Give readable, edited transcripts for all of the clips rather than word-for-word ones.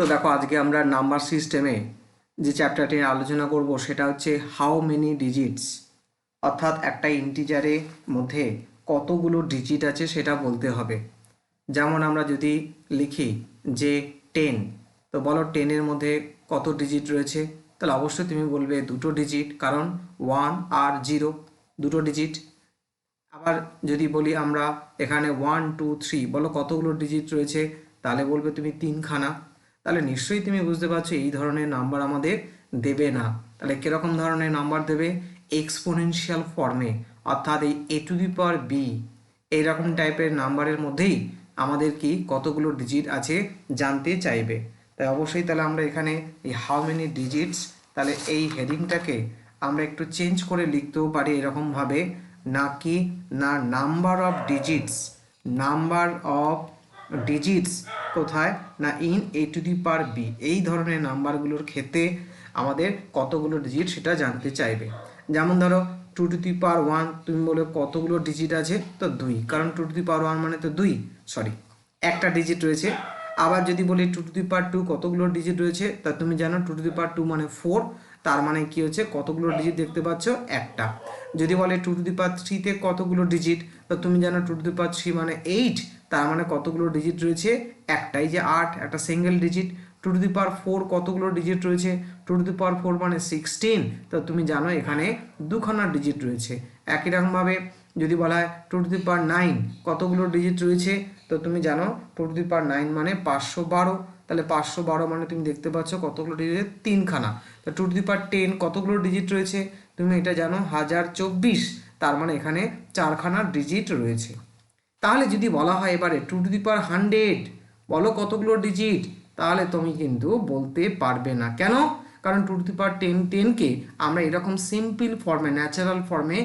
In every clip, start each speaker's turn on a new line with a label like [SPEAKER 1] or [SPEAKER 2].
[SPEAKER 1] তো দেখো আজকে আমরা নাম্বার সিস্টেমে যে চ্যাপ্টারটি আলোচনা করব সেটা হচ্ছে হাউ মেনি ডিজিটস, অর্থাৎ একটা ইন্টিজারের মধ্যে কতগুলো ডিজিট আছে সেটা বলতে হবে। যেমন আমরা যদি লিখি যে 10, তো বলো 10-এর মধ্যে কত ডিজিট রয়েছে, তাহলে অবশ্যই তুমি বলবে দুটো ডিজিট, কারণ 1 আর 0 দুটো ডিজিট। আবার যদি বলি আমরা এখানে 1 2 3, বলো কতগুলো ডিজিট রয়েছে, তাহলে বলবে তুমি 3খানা। তাহলে নিশ্চয়ই তুমি বুঝতে পারছো এই ধরনের নাম্বার আমাদের দেবে না। তাহলে কীরকম ধরনের নাম্বার দেবে? এক্সপোনেনশিয়াল ফর্মে, অর্থাৎ এই a⁴b এইরকম টাইপের নাম্বারের মধ্যেই আমাদের কি কতগুলো ডিজিট আছে জানতে চাইবে। তাই অবশ্যই তাহলে আমরা এখানে এই হাউ মেনি ডিজিটস, তাহলে এই হেডিংটাকে আমরা একটু চেঞ্জ করে লিখতেও পারি এরকমভাবে, নাকি না number of digits, number of digits কোথায় না ইন a⁴b, এই ধরনের নাম্বারগুলোর ক্ষেত্রে আমাদের কতগুলো ডিজিট সেটা জানতে চাইবে। যেমন ধরো 2⁴1, তুমি বলে কতগুলো ডিজিট আছে, তো 2, কারণ 2⁴1 মানে তো 2, সরি একটা ডিজিট রয়েছে। আবার যদি বলি 2⁴2 কতগুলো ডিজিট রয়েছে, তা তুমি জানো 2⁴2 মানে 4, তার মানে কি হচ্ছে কতগুলো ডিজিট দেখতে পাচ্ছ? একটা। যদি বলে 2⁵তে কতগুলো ডিজিট, তো তুমি জানো 2⁵ মানে 8, তার মানে কতগুলো ডিজিট রয়েছে? একটাই, যে 8, একটা সিঙ্গেল ডিজিট। 2⁴ কতগুলো ডিজিট রয়েছে? 2⁴ মানে 16, তো তুমি জানো এখানে দুখানা ডিজিট রয়েছে। একই রকমভাবে যদি বলা হয় 2⁹ কতগুলো ডিজিট রয়েছে, তো তুমি জানো 2⁹ মানে 512, তাহলে 512 মানে তুমি দেখতে পাচ্ছ কতগুলো ডিজিট? 3খানা। তো 2⁻10 কতগুলো ডিজিট রয়েছে, তুমি এটা জানো 1024, তার মানে এখানে 4খানা ডিজিট রয়েছে। তাহলে যদি বলা হয় এবারে 2⁻100 বলো কতগুলো ডিজিট, তাহলে তুমি কিন্তু বলতে পারবে না। কেন? কারণ 2⁻10কে আমরা এরকম সিম্পল ফর্মে, ন্যাচারাল ফর্মে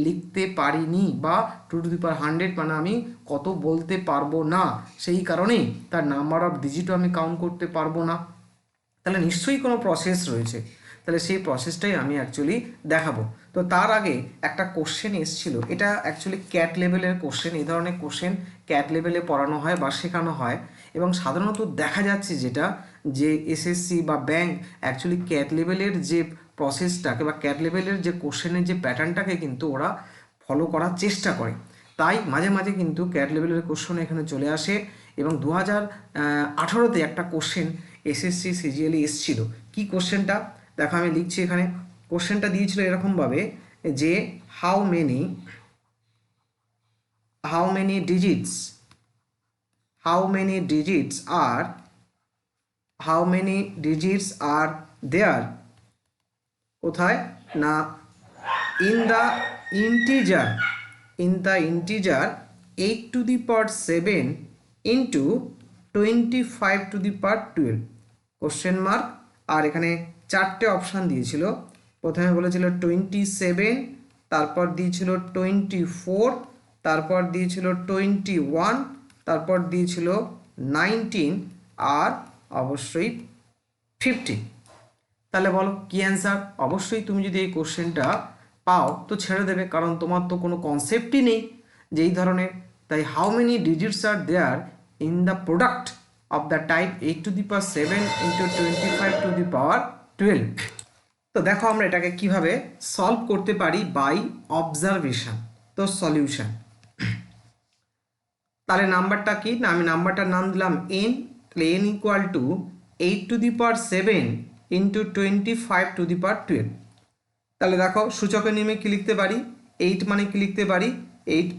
[SPEAKER 1] লিখতে পারিনি, বা 2⁻100 মানে আমি কত বলতে পারবো না, সেই কারণেই তার নাম্বার অফ ডিজিটও আমি কাউন্ট করতে পারবো না। তাহলে নিশ্চয়ই কোনো প্রসেস রয়েছে, তাহলে সেই প্রসেসটাই আমি অ্যাকচুয়ালি দেখাবো। তো তার আগে একটা কোশ্চেন এসেছিল, এটা অ্যাকচুয়ালি ক্যাট লেভেলের কোশ্চেন। এই ধরনের কোশ্চেন ক্যাট লেভেলে পড়ানো হয় বা শেখানো হয়, এবং সাধারণত দেখা যাচ্ছে যেটা যে এসএসসি বা ব্যাংক অ্যাকচুয়ালি ক্যাট লেভেলের যে প্রসেসটাকে বা ক্যাট লেভেলের যে কোশ্চেনের যে প্যাটার্নটাকে কিন্তু ওরা ফলো করার চেষ্টা করে। তাই মাঝে মাঝে কিন্তু ক্যাট লেভেলের কোশ্চেন এখানে চলে আসে। এবং 2018-তে একটা কোশ্চেন এসএসসি সিজিএলে এসেছিল। কি কোশ্চেনটা দেখো, আমি লিখছি এখানে। কোশ্চেনটা দিয়েছিল এরকমভাবে যে how many digits are there, কোথায় না in the integer 8⁷ into 25⁻12 question mark. আর এখানে 4টে অপশান দিয়েছিল। প্রথমে বলেছিল 27, তারপর দিয়েছিল 24, তারপর দিয়েছিল 21, তারপর দিয়েছিল 19, আর অবশ্যই 50। তাহলে বলো কি অ্যান্সার? অবশ্যই তুমি যদি এই কোশ্চেনটা পাও তো ছেড়ে দেবে, কারণ তোমার তো কোনো কনসেপ্টই নেই যে এই ধরনের। তাই how many digits are there in the product of the type 8⁷ into 25⁻12। তো দেখো আমরা এটাকে কিভাবে সলভ করতে পারি বাই অবজারভেশন। তো সলিউশন, তাহলে নাম্বারটা কি না, আমি নাম্বারটার নাম দিলাম n, তাহলে n ইকুয়াল টু 8⁷ ইন্টু 25⁻12। তাহলে দেখো সূচকের নিয়মে কি লিখতে পারি? 8 মানে কি লিখতে পারি? 8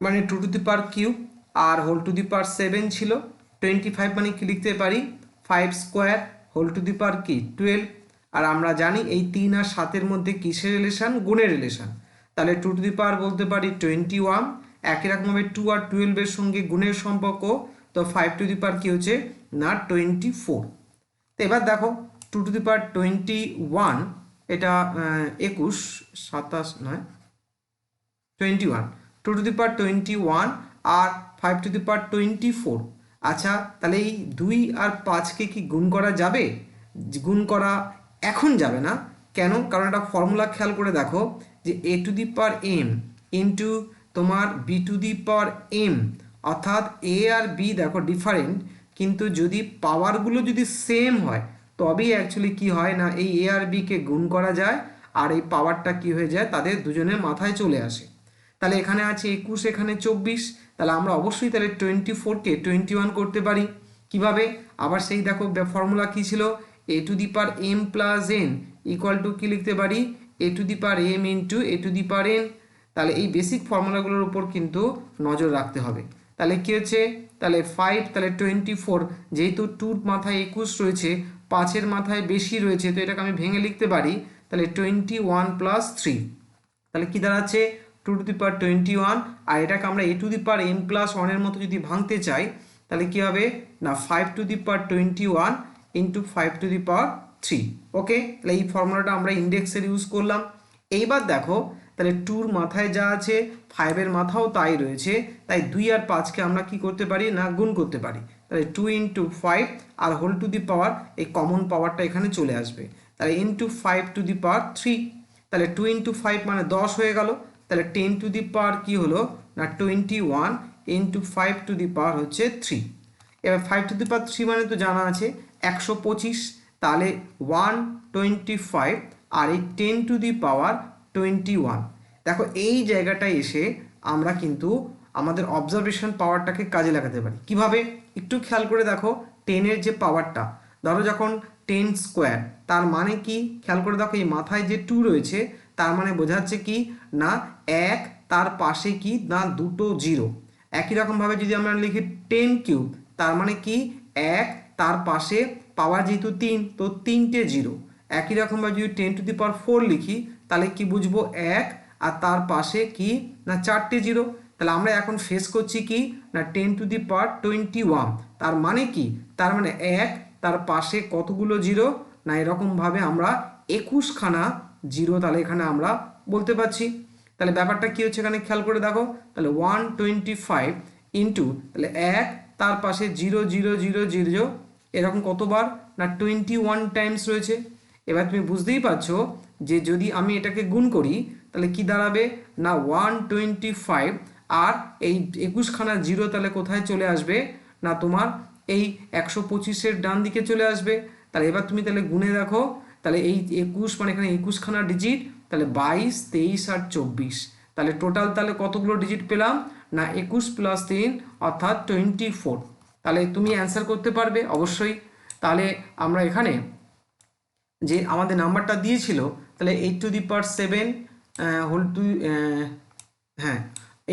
[SPEAKER 1] মানে 2⁵, আর হোল⁷ ছিল। 25 মানে কি লিখতে পারি? 5² হোল⁴ 12। আর আমরা জানি এই 3 আর 7-এর মধ্যে কিসের রিলেশন? গুণের রিলেশন। তাহলে 2⁵ বলতে পারি 21। একই রকমভাবে 2 আর 12-এর সঙ্গে গুণের সম্পর্ক, তো 5⁵ কি হচ্ছে না 24। তো এবার দেখো 2⁵21, এটা 21, 27 নয় 21, 2⁵21 আর 5⁵24। আচ্ছা, তাহলে এই 2 আর 5কে কি গুণ করা যাবে? গুণ করা এখন যাবে না। কেন? কারণ একটা ফর্মুলা খেয়াল করে দেখো, যে a⁴m ইন্টু তোমার b⁴m, অর্থাৎ a আর b দেখো ডিফারেন্ট, কিন্তু যদি পাওয়ারগুলো যদি সেম হয় তবেই অ্যাকচুয়ালি কি হয় না এই এ আর বিকে গুণ করা যায় আর এই পাওয়ারটা কি হয়ে যায় তাদের দুজনের মাথায় চলে আসে। তাহলে এখানে আছে 21, এখানে 24, তাহলে আমরা অবশ্যই তাহলে 24কে 21 করতে পারি। কিভাবে? আবার সেই দেখো ফর্মুলা কি ছিল, A to the power M plus N equal to কি লিখতে পারি, A to the power M into A to the power N. তাহলে এই বেসিক ফর্মুলাগুলোর উপর কিন্তু নজর রাখতে হবে। তাহলে কি হচ্ছে, তাহলে 5, তাহলে 24, যেহেতু 2 মাথায় 21 রয়েছে, 5-এর মাথায় বেশি রয়েছে, তো এটাকে আমি ভেঙে লিখতে পারি তাহলে 21 প্লাস 3, তাহলে কি দাঁড়াচ্ছে 2 টু দি পাওয়ার 21। আর এটাকে আমরা A to the power M plus 1-এর মতো যদি ভাঙতে চাই তাহলে কি হবে না 5 to the power 21 into 5 to the power 3। Okay, তাহলে এই ফর্মুলাটা আমরা ইন্ডেক্সের ইউজ করলাম। এইবার দেখো তাহলে 2-র মাথায় যা আছে 5-এর মাথাও তাই রয়েছে, তাই 2 আর 5কে আমরা কি করতে পারি না গুণ করতে পারি। তাহলে 2 ইন্টু 5 আর হোল টু দি পাওয়ার এই কমন পাওয়ারটা এখানে চলে আসবে, তাহলে ইন্টু 5 টু দি পাওয়ার 3। তাহলে 2 ইন্টু 5 মানে 10 হয়ে গেল। তাহলে 10 টু দি পাওয়ার কি হলো না 21 ইন্টু 5 টু দি পাওয়ার হচ্ছে 3। এবার 5 টু দি পাওয়ার 3 মানে তো জানা আছে 125, তাহলে 125 আর এই 10 টু দি পাওয়ার 21। দেখো এই জায়গাটায় এসে আমরা কিন্তু আমাদের অবজারভেশন পাওয়ারটাকে কাজে লাগাতে পারি। কিভাবে একটু খেয়াল করে দেখো, 10-এর যে পাওয়ারটা ধরো যখন 10 স্কোয়ার, তার মানে কি খেয়াল করে দেখো এই মাথায় যে 2 রয়েছে তার মানে বোঝাচ্ছে কি না 1, তার পাশে কি না দুটো 0। একই রকমভাবে যদি আমরা লিখি 10 কিউব, তার মানে কি 1, তার পাশে পাওয়ার যেহেতু 3 তো 3টে 0। একই রকমভাবে যদি 10 টু দি পাওয়ার 4 লিখি তাহলে কি বুঝবো 1 আর তার পাশে কি না 4টে 0। তাহলে আমরা এখন ফেস করছি কি না 10 টু দি পাওয়ার 21, তার মানে কি তার মানে 1, তার পাশে কতগুলো 0 না এরকমভাবে আমরা 21খানা 0 তাহলে এখানে আমরা বলতে পারছি। তাহলে ব্যাপারটা কি হচ্ছে এখানে খেয়াল করে দেখো, তাহলে 125 ইন্টু তাহলে 1, তার পাশে 0 0 0 0 এরকম কতবার না 21 টাইমস রয়েছে। এবার তুমি বুঝতেই পারছো যে যদি আমি এটাকে গুণ করি তাহলে কি দাঁড়াবে না 125 আর এই 21খানা 0 তাহলে কোথায় চলে আসবে না তোমার এই 125-এর ডান দিকে চলে আসবে। তাহলে এবার তুমি তাহলে গুণে দেখো, তাহলে এই 21 মানে এখানে 21খানা ডিজিট, তাহলে 22, 23 আর 24, তাহলে টোটাল তাহলে কতগুলো ডিজিট পেলাম না 21 প্লাস 3 অর্থাৎ 24। তাহলে তুমি অ্যান্সার করতে পারবে অবশ্যই। তাহলে আমরা এখানে যে আমাদের নাম্বারটা দিয়েছিল তাহলে 8 to the power 7 whole to হ্যাঁ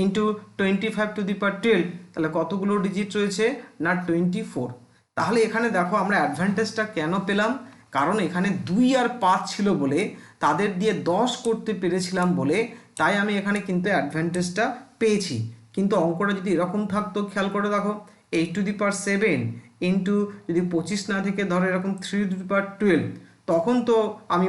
[SPEAKER 1] ইন্টু 25 টু দি পাওয়ার 12, তাহলে কতগুলো ডিজিট রয়েছে না 24। তাহলে এখানে দেখো আমরা অ্যাডভান্টেজটা কেন পেলাম, কারণ এখানে 2 আর 5 ছিল বলে তাদের দিয়ে 10 করতে পেরেছিলাম বলে তাই আমি এখানে কিন্তু অ্যাডভান্টেজটা পেয়েছি। কিন্তু অঙ্কটা যদি এরকম থাকতো খেয়াল করে দেখো 8 টু দি পাওয়ার 7 ইন্টু যদি 25 না থেকে ধরো এরকম 3 টু দি পাওয়ার 12, তখন তো আমি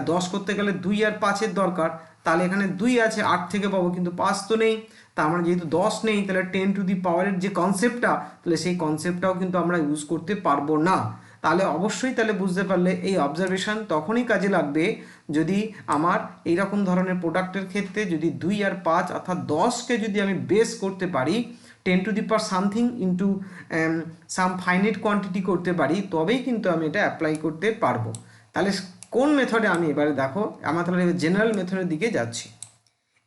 [SPEAKER 1] 10 করতে গেলে 2 আর 5-এর দরকার, তাহলে এখানে 2 আছে 8 থেকে পাবো কিন্তু 5 তো নেই। তার মানে যেহেতু 10 নেই তাহলে 10 টু দি পাওয়ারের যে কনসেপ্টটা তাহলে সেই কনসেপ্টটাও কিন্তু আমরা ইউজ করতে পারবো না। তাহলে অবশ্যই তাহলে বুঝতে পারলে এই অবজারভেশন তখনই কাজে লাগবে যদি আমার এইরকম ধরনের প্রোডাক্টের ক্ষেত্রে যদি 2 আর 5 অর্থাৎ 10কে যদি আমি বেস করতে পারি 10 to the power something into some finite quantity করতে পারি তবেই কিন্তু আমি এটা অ্যাপ্লাই করতে পারবো। তাহলে কোন মেথডে আমি এবারে দেখো আমরা তাহলে জেনারেল মেথডের দিকে যাচ্ছি।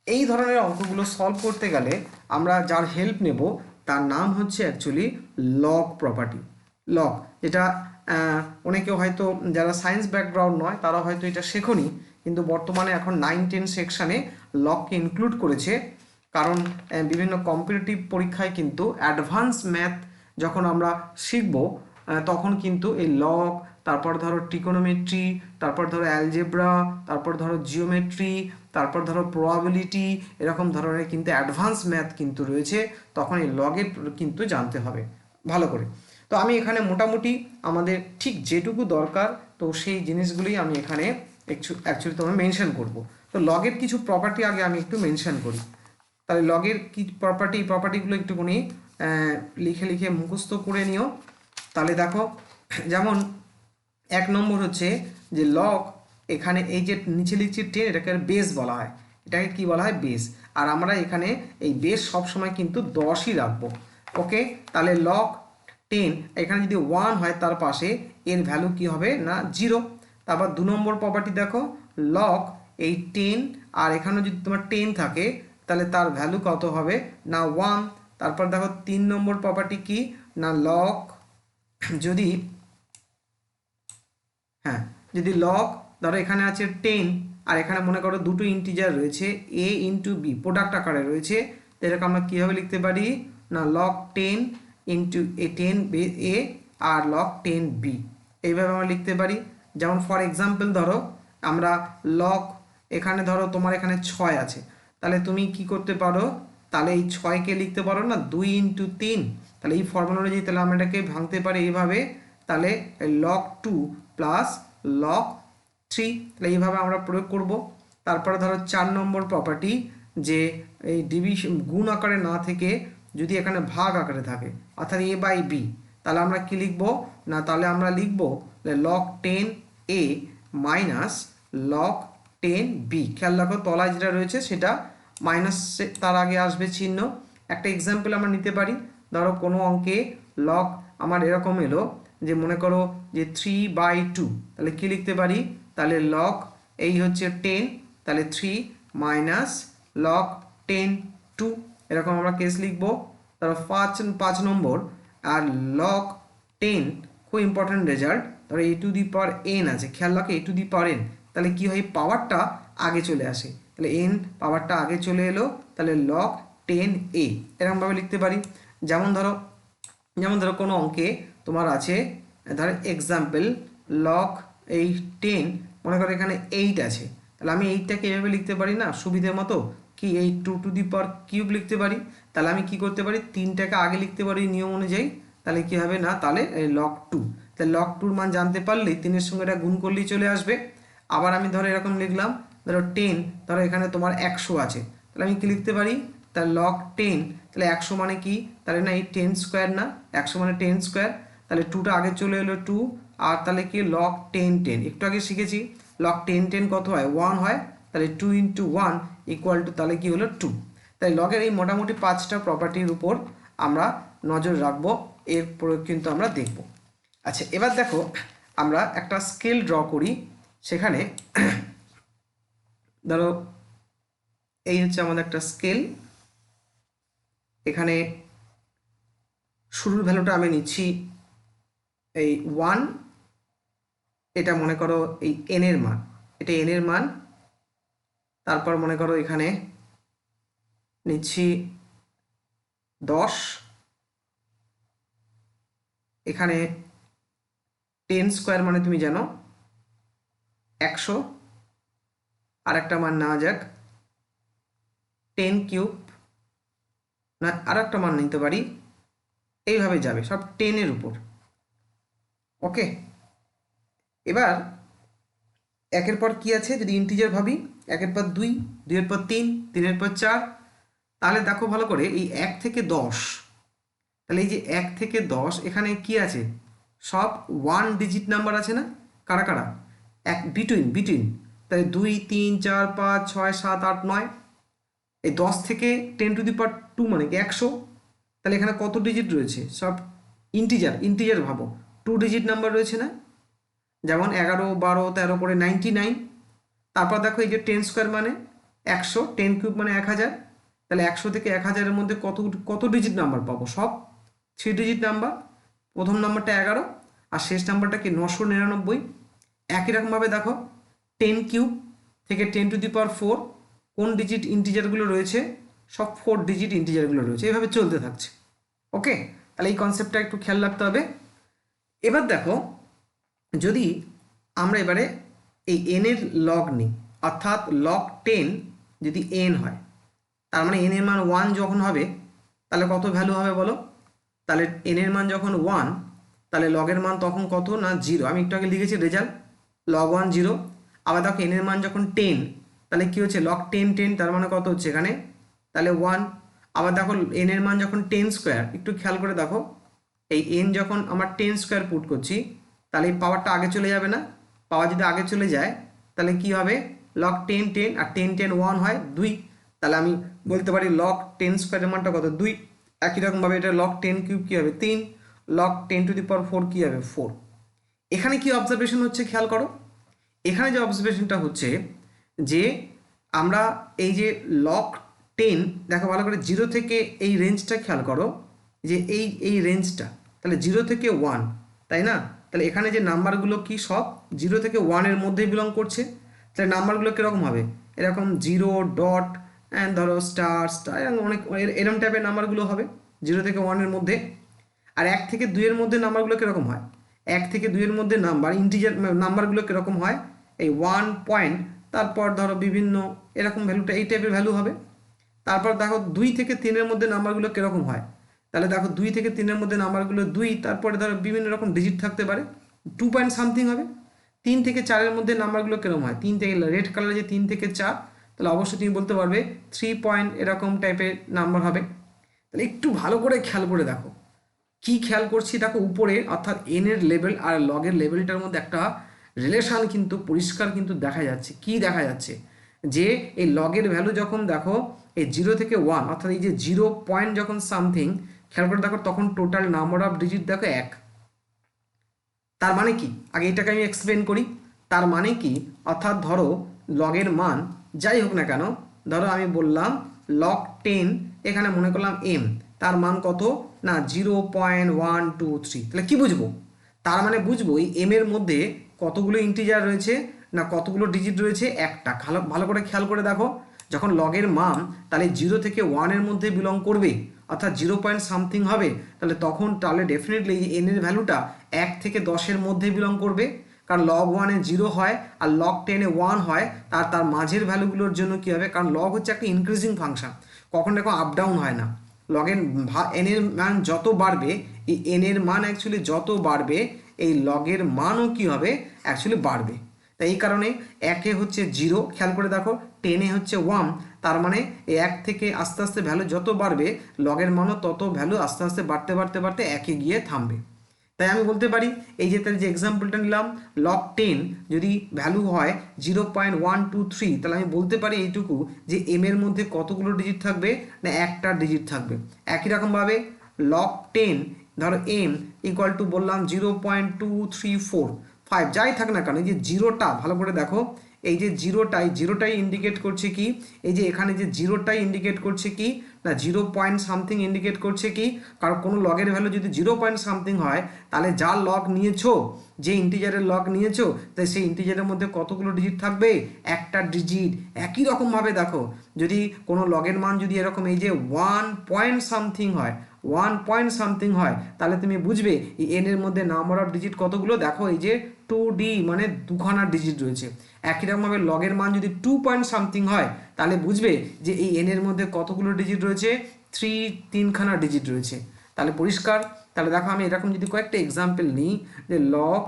[SPEAKER 1] এই ধরনের অঙ্কগুলো সলভ করতে গেলে আমরা যার হেল্প নেব তার নাম হচ্ছে অ্যাকচুয়ালি লগ প্রপার্টি। লগ যেটা অনেকে হয়তো যারা সায়েন্স ব্যাকগ্রাউন্ড নয় তারা হয়তো এটা শেখনি, কিন্তু বর্তমানে এখন 9-10 সেকশানে লগকে ইনক্লুড করেছে, কারণ বিভিন্ন কম্পিটিটিভ পরীক্ষায় কিন্তু অ্যাডভান্স ম্যাথ যখন আমরা শিখব তখন কিন্তু এই লগ, তারপর ধরো ট্রিকোনোমেট্রি, তারপর ধরো অ্যালজেব্রা, তারপর ধরো জিওমেট্রি, তারপর ধরো প্রবাবিলিটি, এরকম ধরনের কিন্তু অ্যাডভান্স ম্যাথ কিন্তু রয়েছে, তখন এই লগের কিন্তু জানতে হবে ভালো করে। তো আমি এখানে মোটামুটি আমাদের ঠিক যেটুকু দরকার তো সেই জিনিসগুলি আমি এখানে অ্যাকচুয়ালি তোমার মেনশন করব। তো লগের কিছু প্রপার্টি আগে আমি একটু মেনশন করি। তাহলে লগের কি প্রপার্টিগুলো একটুখানি লিখে লিখে মুখস্থ করে নিও। তাহলে দেখো যেমন 1 নম্বর হচ্ছে যে লগ, এখানে এই যে নিচে লিখছি 10 এটাকে বেস বলা হয়, এটাকে কি বলা হয় বেস, আর আমরা এখানে এই বেস সবসময় কিন্তু 10ই রাখবো। ওকে, তাহলে লগ 10, এখানে যদি 1 হয় তার পাশে এর ভ্যালু কি হবে না 0। তারপর 2 নম্বর প্রপার্টি দেখো, লগ এই 10 আর এখানে যদি তোমার 10 থাকে তাহলে তার ভ্যালু কত হবে না 1। তারপর দেখো 3 নম্বর প্রপার্টি কি না লগ, যদি যদি লগ ধরো এখানে আছে 10 আর এখানে মনে করো দুটো ইন্টিজার রয়েছে a ইন্টু বি, প্রোডাক্ট আকারে রয়েছে, তো এটাকে আমরা কীভাবে লিখতে পারি না লগ 10 ইন্টু এ 10 এ আর লগ 10 বি, এইভাবে আমরা লিখতে পারি। যেমন ফর এক্সাম্পল ধরো আমরা লগ, এখানে ধরো তোমার এখানে 6 আছে, তাহলে তুমি কি করতে পারো, তাহলে এই 6কে লিখতে পারো না 2 ইন্টু 3, তাহলে এই ফর্মুলা অনুযায়ী তাহলে আমরা এটাকে ভাঙতে পারি এইভাবে, তাহলে লগ 2 প্লাস লগ 3, তাহলে এইভাবে আমরা প্রয়োগ করব। তারপরে ধরো 4 নম্বর প্রপার্টি, যে এই ডিভিশন গুণ আকারে না থেকে যদি এখানে ভাগ আকারে থাকে অর্থাৎ a বাই বি, তাহলে আমরা কি লিখব না, তাহলে আমরা লিখব log 10 a minus log 10 B. খেয়াল রাখো তলায় যেটা রয়েছে সেটা মাইনাস, তার আগে আসবে চিহ্ন। একটা এক্সাম্পল আমরা নিতে পারি, ধরো কোনো অঙ্কে লগ আমার এরকম এলো যে মনে করো যে 3/2, তাহলে কি লিখতে পারি, তাহলে লগ এই হচ্ছে 10, তাহলে 3 মাইনাস লগ 10 2, এরকম আমরা কেস লিখবো। ধরো 5 নম্বর আর লগ 10, খুব ইম্পর্টেন্ট রেজাল্ট, ধরো a two the power n আছে, খেয়াল রাখো a two the power n, তাহলে কি হয় পাওয়ারটা আগে চলে আসে, তাহলে n পাওয়ারটা আগে চলে এলো, তাহলে লগ 10a এরকমভাবে লিখতে পারি। যেমন ধরো কোনো অঙ্কে তোমার আছে ধরো এক্সাম্পল লগ এই 10, মনে করো এখানে 8 আছে, তাহলে আমি 8টাকে এভাবে লিখতে পারি না সুবিধের মতো, কি এই 2 টু দি পাওয়ার কিউব লিখতে পারি। তাহলে আমি কি করতে পারি 3টাকে আগে লিখতে পারি নিয়ম অনুযায়ী, তাহলে কি হবে না, তাহলে লগ 2, তাহলে লগ 2 মান জানতে পারলেই 3-এর সঙ্গে এটা গুণ করলেই চলে আসবে। আবার আমি ধরো এরকম লিখলাম, ধরো 10, ধরো এখানে তোমার 100 আছে, তাহলে আমি কি লিখতে পারি, তাহলে লগ 10, তাহলে 100 মানে কি, তাহলে না এই 10 স্কোয়ার না, 100 মানে 10 স্কোয়ার, তাহলে 2টা আগে চলে এলো 2, আর তাহলে কি লগ 10 একটু আগে শিখেছি লগ 10 কত হয় 1 হয়, তাহলে 2 ইন্টু 1 ইকুয়াল টু তাহলে কি হলো 2। তাই লগের এই মোটামুটি 5টা প্রপার্টির উপর আমরা নজর রাখবো, এর প্রয়োগ কিন্তু আমরা দেখব। আচ্ছা এবার দেখো আমরা একটা স্কেল ড্র করি, সেখানে ধরো এই হচ্ছে আমাদের একটা স্কেল, এখানে শুরুর ভ্যালুটা আমি নিচ্ছি এই 1, এটা মনে করো এই n এর মান, এটা n এর মান, তারপর মনে করো এখানে নিচ্ছি 10, এখানে 10 স্কোয়ার মানে তুমি জানো 100, আর একটা মান নেওয়া যাক 10 কিউব, না আর একটা মান নিতে পারি, এইভাবে যাবে সব 10 এর উপর। ওকে, এবার একের পর কি আছে যদি ইন্টিজার ভাবি, একের পর 2, 2-এর পর 3, 3-এর পর 4, তাহলে দেখো ভালো করে এই 1 থেকে 10, তাহলে এই যে 1 থেকে 10 এখানে কি আছে সব 1 ডিজিট নাম্বার আছে না, কারা কারা, এক বিটুইন, তাহলে 2, 3, 4, 5, 6, 7, 8, 9, এই 10 থেকে 10 টু দি পাওয়ার 2 মানে কি 100, তাহলে এখানে কত ডিজিট রয়েছে সব ইন্টিজার ভাবো 2 ডিজিট নাম্বার রয়েছে না, যেমন 11, 12, 13 করে 99। তারপর দেখো এই যে 10 স্কোয়ার মানে 100, 10 কিউব মানে 1000, তাহলে 100 থেকে 1000-এর মধ্যে কত ডিজিট নাম্বার পাবো, সব 3 ডিজিট নাম্বার, প্রথম নাম্বারটা 11 আর শেষ নাম্বারটা কি 999। একই রকমভাবে দেখো 10 কিউব থেকে 10 টু দি পাওয়ার 4 কোন ডিজিট ইন্টিজারগুলো রয়েছে, সব 4 ডিজিট ইন্টিজারগুলো রয়েছে, এইভাবে চলতে থাকছে। ওকে, তাহলে এই কনসেপ্টটা একটু খেয়াল রাখতে হবে। এবার দেখো যদি আমরা এবারে এই n এর লগ নিই, অর্থাৎ লগ 10 যদি n হয়, তার মানে n এর মান 1 যখন হবে তাহলে কত ভ্যালু হবে বলো, তাহলে n এর মান যখন 1 তাহলে লগের মান তখন কত না 0, আমি একটু আগে লিখেছি রেজাল্ট লগ 1 0। আবার দেখো n এর মান যখন 10 তাহলে কি হচ্ছে লগ 10 তার মানে কত হচ্ছে এখানে, তাহলে 1। আবার দেখো n এর মান যখন 10 স্কোয়ার, একটু খেয়াল করে দেখো এই n যখন আমার 10 স্কোয়ার পুট করছি তাহলে এই পাওয়ারটা আগে চলে যাবে না, পাওয়ার যদি আগে চলে যায় তাহলে কি হবে লগ 10 আর 10 1 হয় 2, তাহলে আমি বলতে পারি লগ 10 স্কোয়ারের মানটা কত 2। একই রকমভাবে এটা লগ 10 কিউব কী হবে 3, লগ 10⁴ কি হবে 4। এখানে কি অবজারভেশন হচ্ছে খেয়াল করো, এখানে যে অবজারভেশনটা হচ্ছে যে আমরা এই যে লগ 10 দেখো ভালো করে, 0 থেকে এই রেঞ্জটা খেয়াল করো, যে এই রেঞ্জটা তাহলে 0 থেকে 1, তাই না? তাহলে এখানে যে নাম্বারগুলো কি সব 0 থেকে 1 মধ্যেই বিলং করছে। তাহলে নাম্বারগুলো কীরকম হবে, এরকম 0 ডট অ্যান্ড ধরো স্টার স্টার অনেক এরকম টাইপের নাম্বারগুলো হবে 0 থেকে 1 মধ্যে। আর 1 থেকে 2 মধ্যে নাম্বারগুলো কীরকম হয়, 1 থেকে 2 মধ্যে নাম্বার ইন্টিজার নাম্বারগুলো কীরকম হয়, এই 1 পয়েন্ট তারপর ধরো বিভিন্ন এরকম ভ্যালুটা এই টাইপের ভ্যালু হবে। তারপর দেখো 2 থেকে 3 মধ্যে নাম্বারগুলো কীরকম হয়, তাহলে দেখো 2 থেকে 3 মধ্যে নাম্বারগুলো 2, তারপরে ধরো বিভিন্ন রকম ডিজিট থাকতে পারে 2 পয়েন্ট সামথিং হবে। 3 থেকে 4 মধ্যে নাম্বারগুলো কীরকম হয়, 3 থেকে রেড কালার যে 3 থেকে 4, তাহলে অবশ্যই তুমি বলতে পারবে 3 পয়েন্ট এরকম টাইপের নাম্বার হবে। তাহলে একটু ভালো করে খেয়াল করে দেখো, কি খেয়াল করছি দেখো উপরে, অর্থাৎ এন এর লেভেল আর লগের লেভেলটার মধ্যে একটা রিলেশান কিন্তু পরিষ্কার কিন্তু দেখা যাচ্ছে। কি দেখা যাচ্ছে, যে এই লগের ভ্যালু যখন দেখো এই 0 থেকে 1, অর্থাৎ এই যে 0 পয়েন্ট যখন সামথিং খেয়াল করে দেখো, তখন টোটাল নাম্বার অফ ডিজিট দেখো 1। তার মানে কি, আগে এটাকে আমি এক্সপ্লেন করি। তার মানে কি, অর্থাৎ ধরো লগের মান যাই হোক না কেন, ধরো আমি বললাম লগ 10, এখানে মনে করলাম এম, তার মান কত না 0.123। তাহলে কি বুঝবো, তার মানে বুঝবো এই এম এর মধ্যে কতগুলো ইন্টিজার রয়েছে না কতগুলো ডিজিট রয়েছে, একটা। ভালো করে খেয়াল করে দেখো, যখন লগের মান তাহলে 0 থেকে 1 মধ্যে বিলং করবে, অর্থাৎ 0 পয়েন্ট সামথিং হবে, তাহলে তাহলে ডেফিনেটলি এন এর ভ্যালুটা 1 থেকে 10 মধ্যে বিলং করবে। কারণ লগ 1 0 হয় আর লগ 10 1 হয়, তার মাঝের ভ্যালুগুলোর জন্য কী হবে, কারণ লগ হচ্ছে একটা ইনক্রিজিং ফাংশন, কখন দেখো আপ ডাউন হয় না। লগের এন এর মান যত বাড়বে, এই এন এর মান অ্যাকচুয়ালি যত বাড়বে, এই লগের মানও কী হবে অ্যাকচুয়ালি বাড়বে। তাই এই কারণে 1 হচ্ছে 0, খেয়াল করে দেখো 10 হচ্ছে 1, তার মানে এই 1 থেকে আস্তে আস্তে ভ্যালু যত বাড়বে, লগের মানও তত ভ্যালু আস্তে আস্তে বাড়তে বাড়তে বাড়তে 1 গিয়ে থামবে। তাই আমি বলতে পারি এই যে তাহলে যে এক্সাম্পলটা নিলাম, লগ 10 যদি ভ্যালু হয় 0.123, তাহলে আমি বলতে পারি এইটুকু যে এম এর মধ্যে কতগুলো ডিজিট থাকবে না একটা ডিজিট থাকবে। একই রকমভাবে লগ 10 ধরো এম ইকুয়াল টু বললাম 0.2345, যাই থাক না কেন, এই যে জিরোটা ভালো করে দেখো, এই যে জিরোটাই ইন্ডিকেট করছে কি, এই যে এখানে যে জিরোটাই ইন্ডিকেট করছে কি না 0 পয়েন্ট সামথিং ইন্ডিকেট করছে কি, কারণ কোনো লগের ভ্যালু যদি 0 পয়েন্ট সামথিং হয়, তাহলে যার লগ নিয়েছো, যে ইন্টিজারের লগ নিয়েছো, তাই সেই ইন্টিজারের মধ্যে কতগুলো ডিজিট থাকবে, একটা ডিজিট। একই রকমভাবে দেখো, যদি কোনো লগের মান যদি এরকম এই যে 1 পয়েন্ট সামথিং হয়, 1 পয়েন্ট সামথিং হয়, তাহলে তুমি বুঝবে এই এন এর মধ্যে নাম্বার অফ ডিজিট কতগুলো, দেখো এই যে 2D, মানে দুখানা ডিজিট রয়েছে। একই রকমভাবে লগের মান যদি 2 পয়েন্ট সামথিং হয়, তাহলে বুঝবে যে এই এন এর মধ্যে কতগুলো ডিজিট রয়েছে, 3খানা ডিজিট রয়েছে। তাহলে পরিষ্কার। তাহলে দেখো আমি এরকম যদি কয়েকটা এক্সাম্পল নিই, যে লগ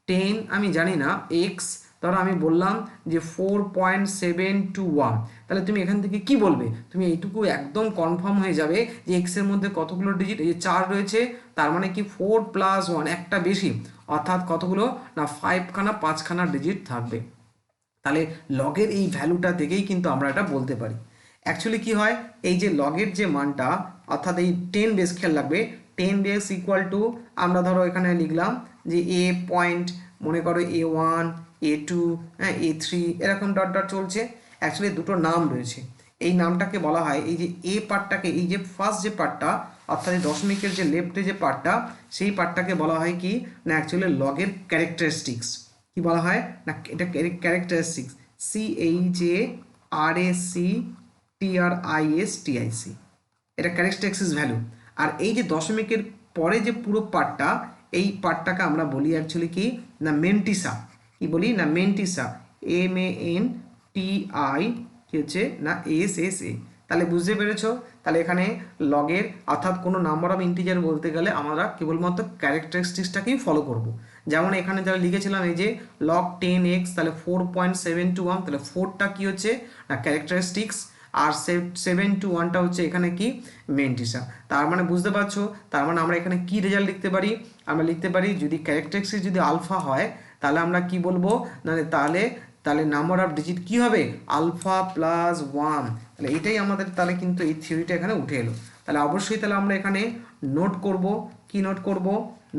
[SPEAKER 1] 10 আমি জানি না এক্স, ধরো আমি বললাম যে 4.721, তাহলে তুমি এখান থেকে কি বলবে, তুমি এইটুকু একদম কনফার্ম হয়ে যাবে যে এক্স এর মধ্যে কতগুলো ডিজিট, এই যে 4 রয়েছে, তার মানে কি 4 + 1 একটা বেশি, অর্থাৎ কতগুলো না 5খানা ডিজিট থাকবে। তাহলে লগের এই ভ্যালুটা থেকেই কিন্তু আমরা এটা বলতে পারি। অ্যাকচুয়ালি কি হয়, এই যে লগের যে মানটা, অর্থাৎ এই 10 বেস, খেয়াল রাখবে 10 বেস ইকুয়াল টু, আমরা ধরো এখানে লিখলাম যে এ পয়েন্ট, মনে করো A1 A2 হ্যাঁ A3 এরকম ডট ডট চলছে। অ্যাকচুয়ালি দুটো নাম রয়েছে, এই নামটাকে বলা হয়, এই যে এ পার্টটাকে, এই যে ফার্স্ট যে পার্টটা, অর্থাৎ এই দশমিকের যে লেফটে যে পার্টটা, সেই পার্টটাকে বলা হয় কি না অ্যাকচুয়ালি লগের ক্যারেক্টারিস্টিক্স। কি বলা হয় না, এটা ক্যারেক্টারিস্টিক্স, CHARACTERISTIC, এটা ক্যারেক্টারিস্টিক্স ভ্যালু। আর এই যে দশমিকের পরে যে পুরো পার্টটা, এই পার্টটাকে আমরা বলি অ্যাকচুয়ালি কি না মেন্টিসা। কি বলি না মেন্টিসা, MANTI কি হচ্ছে না SSA। তাহলে বুঝতে পেরেছো, তাহলে এখানে লগের অর্থাৎ কোনো নাম্বার অফ ইন্টিজার বলতে গেলে আমরা কেবলমাত্র ক্যারেক্টারিস্টিক্সটাকেই ফলো করব। যেমন এখানে যারা লিখেছিলাম এই যে লগ 10x, তাহলে 4.721, তাহলে 4টা কি হচ্ছে না ক্যারেক্টারিস্টিক্স, আর 721টা হচ্ছে এখানে কি মেন্টিসা। তার মানে বুঝতে পারছো, তার মানে আমরা এখানে কি রেজাল্ট লিখতে পারি, আমরা লিখতে পারি যদি ক্যারেক্টারিস্টিক্স যদি আলফা হয়, তাহলে আমরা কি বলবো না, তাহলে নাম্বার অফ ডিজিট কি হবে আলফা + 1। তাহলে এটাই আমাদের, তাহলে কিন্তু এই থিওরিটা এখানে উঠে এলো। তাহলে অবশ্যই তাহলে আমরা এখানে নোট করব কি নোট করব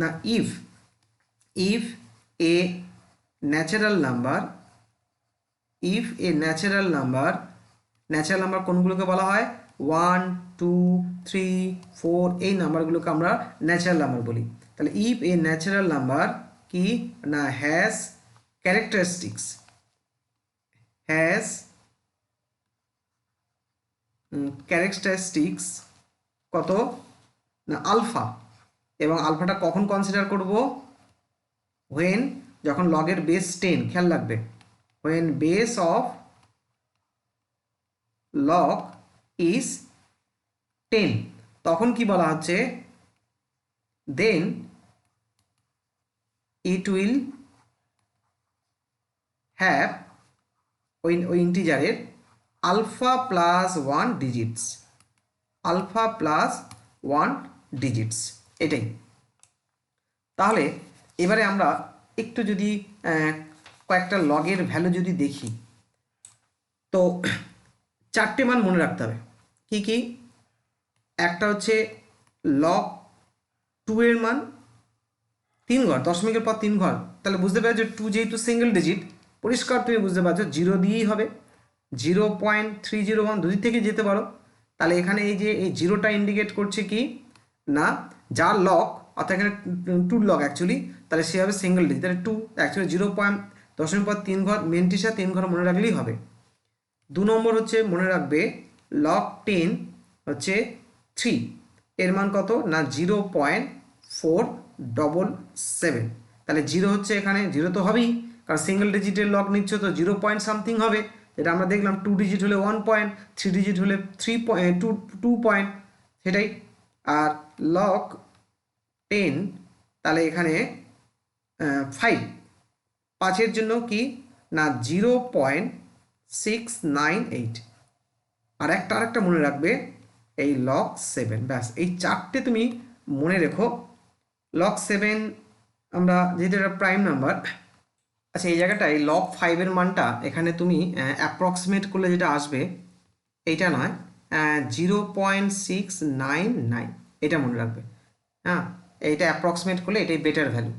[SPEAKER 1] না if a natural number natural number কোনগুলোকে বলা হয় 1 2 3 4 এই নাম্বারগুলোকে আমরা ন্যাচারাল নাম্বার বলি। তাহলে ইফ এ ন্যাচারাল নাম্বার কি না হ্যাজ ক্যারেক্টারিস্টিক্স কত না আলফা, এবং আলফাটা কখন কনসিডার করব when যখন লগের বেস 10, খেয়াল রাখবে when base of log is 10 তখন কি বলা হচ্ছে then it will have ওই ইন্টিজারের আলফা প্লাস 1 ডিজিটস এটাই। তাহলে এবারে আমরা একটু যদি কয়েকটা লগের ভ্যালু যদি দেখি, তো 4টে মান মনে রাখতে হবে। কি কি? একটা হচ্ছে লগ 2 এর মান 3 ঘর, দশমিকের পর 3 ঘর, তাহলে বুঝতে পারছো 2 যেহেতু সিঙ্গেল ডিজিট, পরিষ্কার তুমি বুঝতে পারছো 0 দিয়েই হবে। 0.301 দুদিক থেকে যেতে পারো। তাহলে এখানে এই যে এই জিরোটা ইন্ডিকেট করছে কি না যার লগ, অর্থাৎ এখানে 2 লগ অ্যাকচুয়ালি, তাহলে সে হবে সিঙ্গেল ডিজিট। তাহলে 2 অ্যাকচুয়ালি 0.10 ঘর, মেনটিসা 3 ঘর মনে রাখলেই হবে। 2 নম্বর হচ্ছে মনে রাখবে লগ 10 হচ্ছে 3, এর মান কত না 0.477। তাহলে 0 হচ্ছে এখানে 0 তো হবেই, কারণ সিঙ্গেল ডিজিটের লগ নিচ্ছ তো 0 পয়েন্ট সামথিং হবে, যেটা আমরা দেখলাম 2 ডিজিট হলে 1 পয়েন্ট, 3 ডিজিট হলে 2 পয়েন্ট, সেটাই। আর লগ 10 তাহলে এখানে 5 জন্য কি না 0.698। আরেকটা মনে রাখবে এই লগ 7। ব্যাস এই 4টে তুমি মনে রেখো। লগ 7 আমরা যেহেতু এটা প্রাইম নাম্বার, আচ্ছা এই জায়গাটায় লগ 5 মানটা এখানে তুমি অ্যাপ্রক্সিমেট করলে যেটা আসবে এইটা নয়, 0.699 এটা মনে রাখবে। হ্যাঁ, এইটা অ্যাপ্রক্সিমেট করলে এটাই বেটার ভ্যালু।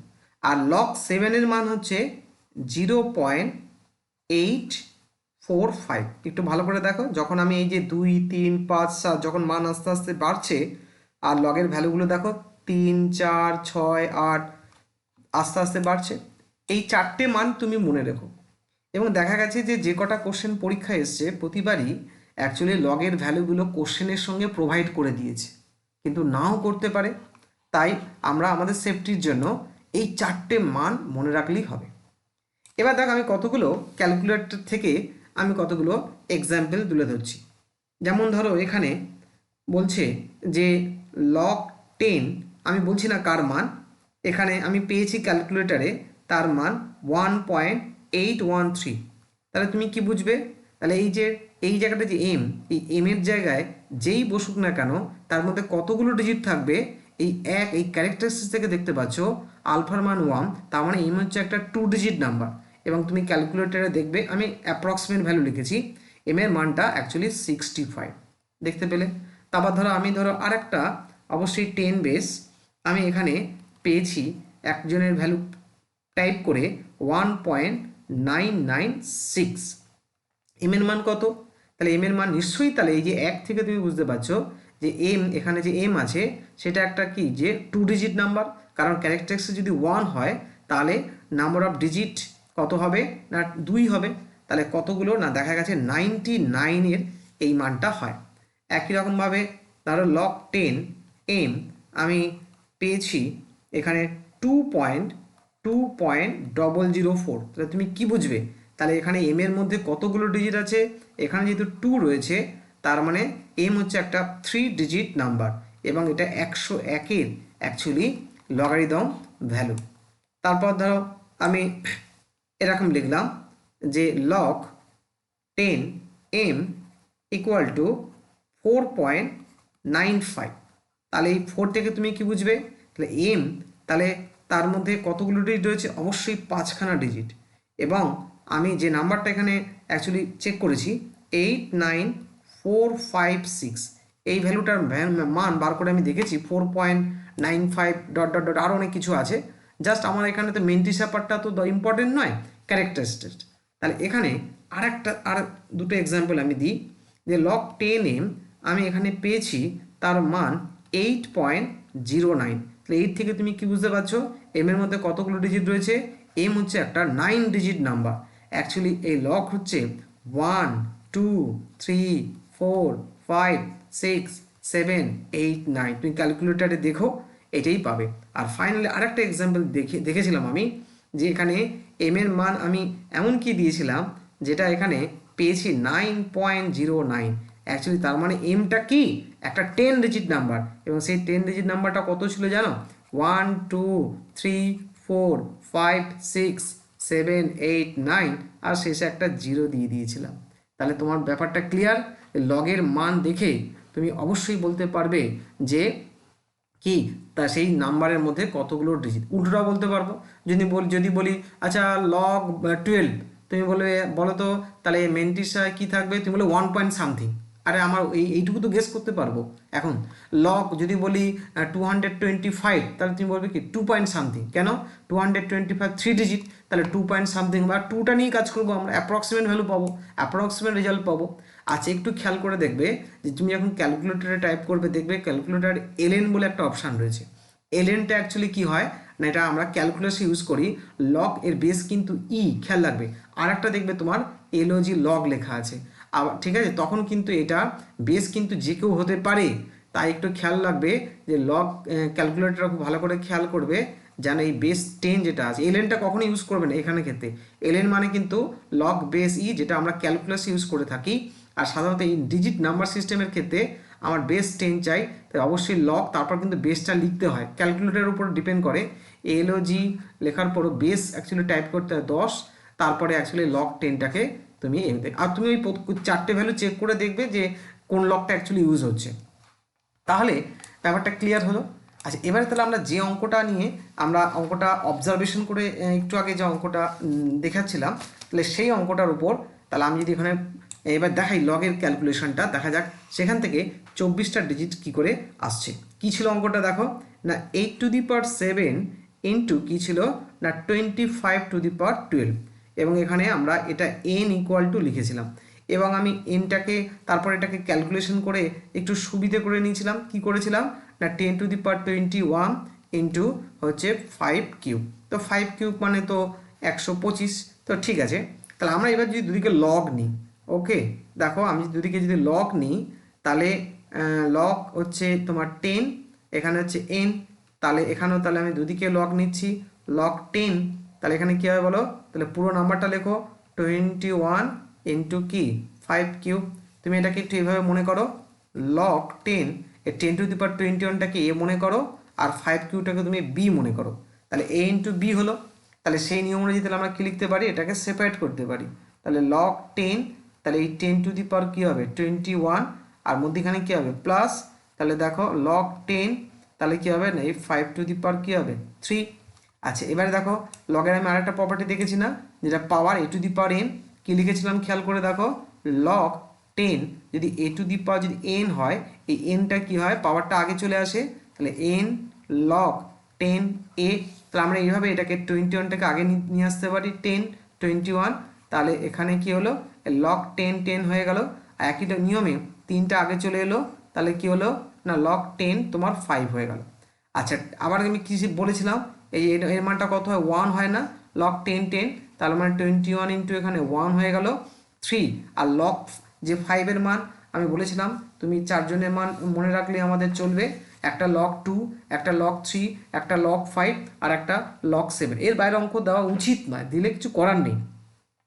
[SPEAKER 1] আর লগ 7 মান হচ্ছে 0.845। একটু ভালো করে দেখো, যখন আমি এই যে 2 3 5 7 যখন মান আস্তে আস্তে বাড়ছে, আর লগের ভ্যালুগুলো দেখো 3 4 6 8 আস্তে আস্তে বাড়ছে, এই 4টে মান তুমি মনে রেখো। এবং দেখা গেছে যে কটা কোশ্চেন পরীক্ষায় এসছে প্রতিবারই অ্যাকচুয়ালি লগের ভ্যালুগুলো কোশ্চেনের সঙ্গে প্রোভাইড করে দিয়েছে, কিন্তু নাও করতে পারে। তাই আমরা আমাদের সেফটির জন্য এই 4টে মান মনে রাখলেই হবে। এবার দেখ আমি কতগুলো ক্যালকুলেটর থেকে আমি কতগুলো এক্সাম্পল তুলে ধরছি। যেমন ধরো এখানে বলছে যে লগ 10, আমি বলছি না কার মান, এখানে আমি পেয়েছি ক্যালকুলেটারে তার মান 1.813। তাহলে তুমি কি বুঝবে? তাহলে এই জায়গাটা যে এম, এই এম এর জায়গায় যেই বসুক না কেন তার মধ্যে কতগুলো ডিজিট থাকবে, এই ক্যারেক্টারিস্টিক্স থেকে দেখতে পাচ্ছ আলফার মান 1, তার মানে এম হচ্ছে একটা 2 ডিজিট নাম্বার। এবং তুমি ক্যালকুলেটারে দেখবে আমি অ্যাপ্রক্সিমেট ভ্যালু লিখেছি, এম এর মানটা অ্যাকচুয়ালি 65, দেখতে পেলে। তারপর ধরো আরেকটা অবশ্যই 10 বেস, আমি এখানে পেয়েছি একজনের ভ্যালু টাইপ করে 1.996। এম এর মান কত? তাহলে এম এর মান নিশ্চয়ই, তাহলে এই যে 1 থেকে তুমি বুঝতে পারছো যে এম, এখানে যে এম আছে সেটা একটা কি যে 2 ডিজিট নাম্বার, কারণ ক্যারেক্টারিস্টিক্স যদি 1 হয় তাহলে নাম্বার অফ ডিজিট কত হবে না 2 হবে। তাহলে কতগুলো না দেখা গেছে 99 এই মানটা হয়। একই রকমভাবে ধরো লগ 10 এম আমি পেয়েছি এখানে 2.004। তাহলে তুমি কি বুঝবে? তাহলে এখানে এম এর মধ্যে কতগুলো ডিজিট আছে, এখানে যেহেতু 2 রয়েছে তার মানে এম হচ্ছে একটা 3 ডিজিট নাম্বার, এবং এটা 101-এর অ্যাকচুয়ালি লগারিদম ভ্যালু। তারপর ধরো আমি এরকম লিখলাম যে লগ 10 এম ইকুয়াল টু 4.95। তাহলে এই 4 থেকে তুমি কি বুঝবে? তাহলে এম, তাহলে তার মধ্যে কতগুলো ডিজিট রয়েছে, অবশ্যই 5খানা ডিজিট। এবং আমি যে নাম্বারটা এখানে অ্যাকচুয়ালি চেক করেছি 89456, এই ভ্যালুটার মান বার করে আমি দেখেছি 95 ডট ডট ডট আরও অনেক কিছু আছে। জাস্ট আমার এখানে তো মেন্টিসা পার্টটা তো ইম্পর্টেন্ট নয়, ক্যারেক্টারিস্টিক। তাহলে এখানে আর দুটো এক্সাম্পল আমি দিই, যে লগ 10 এম আমি এখানে পেয়েছি তার মান 8.09। তাহলে 8 থেকে তুমি কি বুঝতে পারছো এম এর মধ্যে কতগুলো ডিজিট রয়েছে? এম হচ্ছে একটা 9 ডিজিট নাম্বার। অ্যাকচুয়ালি এই লগ হচ্ছে 1 2 3 4 5 6 7 8 9। তুমি ক্যালকুলেটারে দেখো, এটাই পাবে। আর ফাইনালি আরেকটা এক্সাম্পল দেখেছিলাম আমি, যে এখানে এম এর মান আমি এমন কি দিয়েছিলাম যেটা এখানে পেয়েছি 9.09। অ্যাকচুয়ালি তার মানে এমটা কি একটা 10 ডিজিট নাম্বার, এবং সেই 10 ডিজিট নাম্বারটা কত ছিল জানো? 1 2 3 4 5 6 7 8 9, আর শেষে একটা জিরো দিয়ে দিয়েছিলাম। তাহলে তোমার ব্যাপারটা ক্লিয়ার। লগের মান দেখে তুমি অবশ্যই বলতে পারবে যে কি তা সেই নাম্বারের মধ্যে কতগুলো ডিজিট। উল্টোটাও বলতে পারবো, যদি বলি আচ্ছা লগ 12, তুমি বলো তো তাহলে মেন্টিসায় কি থাকবে? তুমি বলে 1 পয়েন্ট সামথিং। আরে আমার এইটুকু তো গেস করতে পারবো। এখন লগ যদি বলি 225, তাহলে তুমি বলবে কি 2 পয়েন্ট সামথিং। কেন? 225 3 ডিজিট, তাহলে 2 পয়েন্ট সামথিং বা 2টা নিয়ে কাজ করবো, আমরা অ্যাপ্রক্সিমেট ভ্যালু পাবো, অ্যাপ্রক্সিমেট রেজাল্ট পাবো। আচ্ছা একটু খেয়াল করে দেখবে যে তুমি যখন ক্যালকুলেটরে টাইপ করবে, দেখবে ক্যালকুলেটর এলএন বলে একটা অপশান রয়েছে। এলএনটা অ্যাকচুয়ালি কি হয় না, এটা আমরা ক্যালকুলেশন ইউজ করি। লগ এর বেস কিন্তু ই, খেয়াল রাখবে। আর একটা দেখবে তোমার এলওজি লগ লেখা আছে, আবার ঠিক আছে, তখন কিন্তু এটা বেস কিন্তু যে কেউ হতে পারে। তাই একটু খেয়াল রাখবে যে লগ ক্যালকুলেটর খুব ভালো করে খেয়াল করবে যেন এই বেস 10 যেটা আছে, এলএনটা কখনো ইউজ করবে না এখানে ক্ষেত্রে। এলএন মানে কিন্তু লগ বেস ই, যেটা আমরা ক্যালকুলেশন ইউজ করে থাকি। আর সাধারণত এই ডিজিট নাম্বার সিস্টেমের ক্ষেত্রে আমার বেস 10 চাই, তাই অবশ্যই লগ তারপর কিন্তু বেসটা লিখতে হয়, ক্যালকুলেটরের উপর ডিপেন্ড করে। এলওজি লেখার পরও বেস অ্যাকচুয়ালি টাইপ করতে হয় 10, তারপরে অ্যাকচুয়ালি লগ 10টাকে তুমি এমনিতে, আর তুমি ওই 4টে ভ্যালু চেক করে দেখবে যে কোন লগটা অ্যাকচুয়ালি ইউজ হচ্ছে। তাহলে ব্যাপারটা ক্লিয়ার হলো। আচ্ছা এবারে তাহলে আমরা যে অঙ্কটা নিয়ে আমরা অঙ্কটা অবজারভেশন করে একটু আগে যে অঙ্কটা দেখাচ্ছিলাম, তাহলে সেই অঙ্কটার উপর তাহলে আমি যদি এখানে এবার দেখাই লগের ক্যালকুলেশনটা, দেখা যাক সেখান থেকে 24টা ডিজিট কি করে আসছে। কি ছিল অঙ্কটা দেখো না, 8⁻7 ইন্টু কী ছিল না 25⁻12, এবং এখানে আমরা এটা n ইকুয়াল টু লিখেছিলাম, এবং আমি এনটাকে তারপর এটাকে ক্যালকুলেশন করে একটু সুবিধে করে নিয়েছিলাম। কি করেছিলাম না 10⁻21 ইন্টু হচ্ছে 5 কিউব। তো 5 কিউব মানে তো 125। তো ঠিক আছে, তাহলে আমরা এবার যদি দুদিকে লগ নিই, ওকে দেখো আমি দুদিকে যদি লগ নিই, তাহলে লগ হচ্ছে তোমার 10, এখানে হচ্ছে n, তাহলে এখানেও তাহলে আমি দুদিকে লগ নিচ্ছি, লগ 10। তাহলে এখানে কী হবে বলো, তাহলে পুরো নাম্বারটা লেখো 21 ইন্টু কি 5 কিউব। তুমি এটাকে একটু এভাবে মনে করো, লগ 10 এর 10⁻21টাকে এ মনে করো, আর 5 কিউবটাকে তুমি বি মনে করো, তাহলে এ ইন্টু বি হলো। তাহলে সেই নিয়ম অনুযায়ী তাহলে আমরা কী লিখতে পারি, এটাকে সেপারেট করতে পারি। তাহলে লগ 10, তাহলে এই 10 কী হবে 21, আর মধ্যেখানে কী হবে প্লাস, তাহলে দেখো লগ 10 তাহলে কী হবে না এই 5 কী হবে 3। আচ্ছা এবারে দেখো লগের আমি আরেকটা প্রপার্টি দেখেছি না, যেটা পাওয়ার a⁴n, কি লিখেছিলাম খেয়াল করে দেখো, লগ 10 যদি যদি n হয়, এই nটা কি হয় পাওয়ারটা আগে চলে আসে, তাহলে n লগ 10a। তাহলে আমরা এইভাবে এটাকে 21টাকে আগে নিয়ে আসতে পারি, 10 21, তাহলে এখানে কি হলো লগ 10 10 হয়ে গেল। আর একই নিয়মে 3টা আগে চলে এলো, তাহলে কি হলো না লগ 10 তোমার 5 হয়ে গেল। আচ্ছা আবার আমি কি বলেছিলাম, এই এর মানটা কত হয় 1 হয় না, লগ 10 10, তাহলে মানে 21 ইন্টু এখানে 1 হয়ে গেল 3। আর লগ যে 5-এর মান আমি বলেছিলাম তুমি 4 জনের মান মনে রাখলে আমাদের চলবে, একটা লগ 2, একটা লগ 3, একটা লগ 5, আর একটা লগ 7। এর বাইরে অঙ্ক দেওয়া উচিত নয়, দিলে কিছু করার নেই,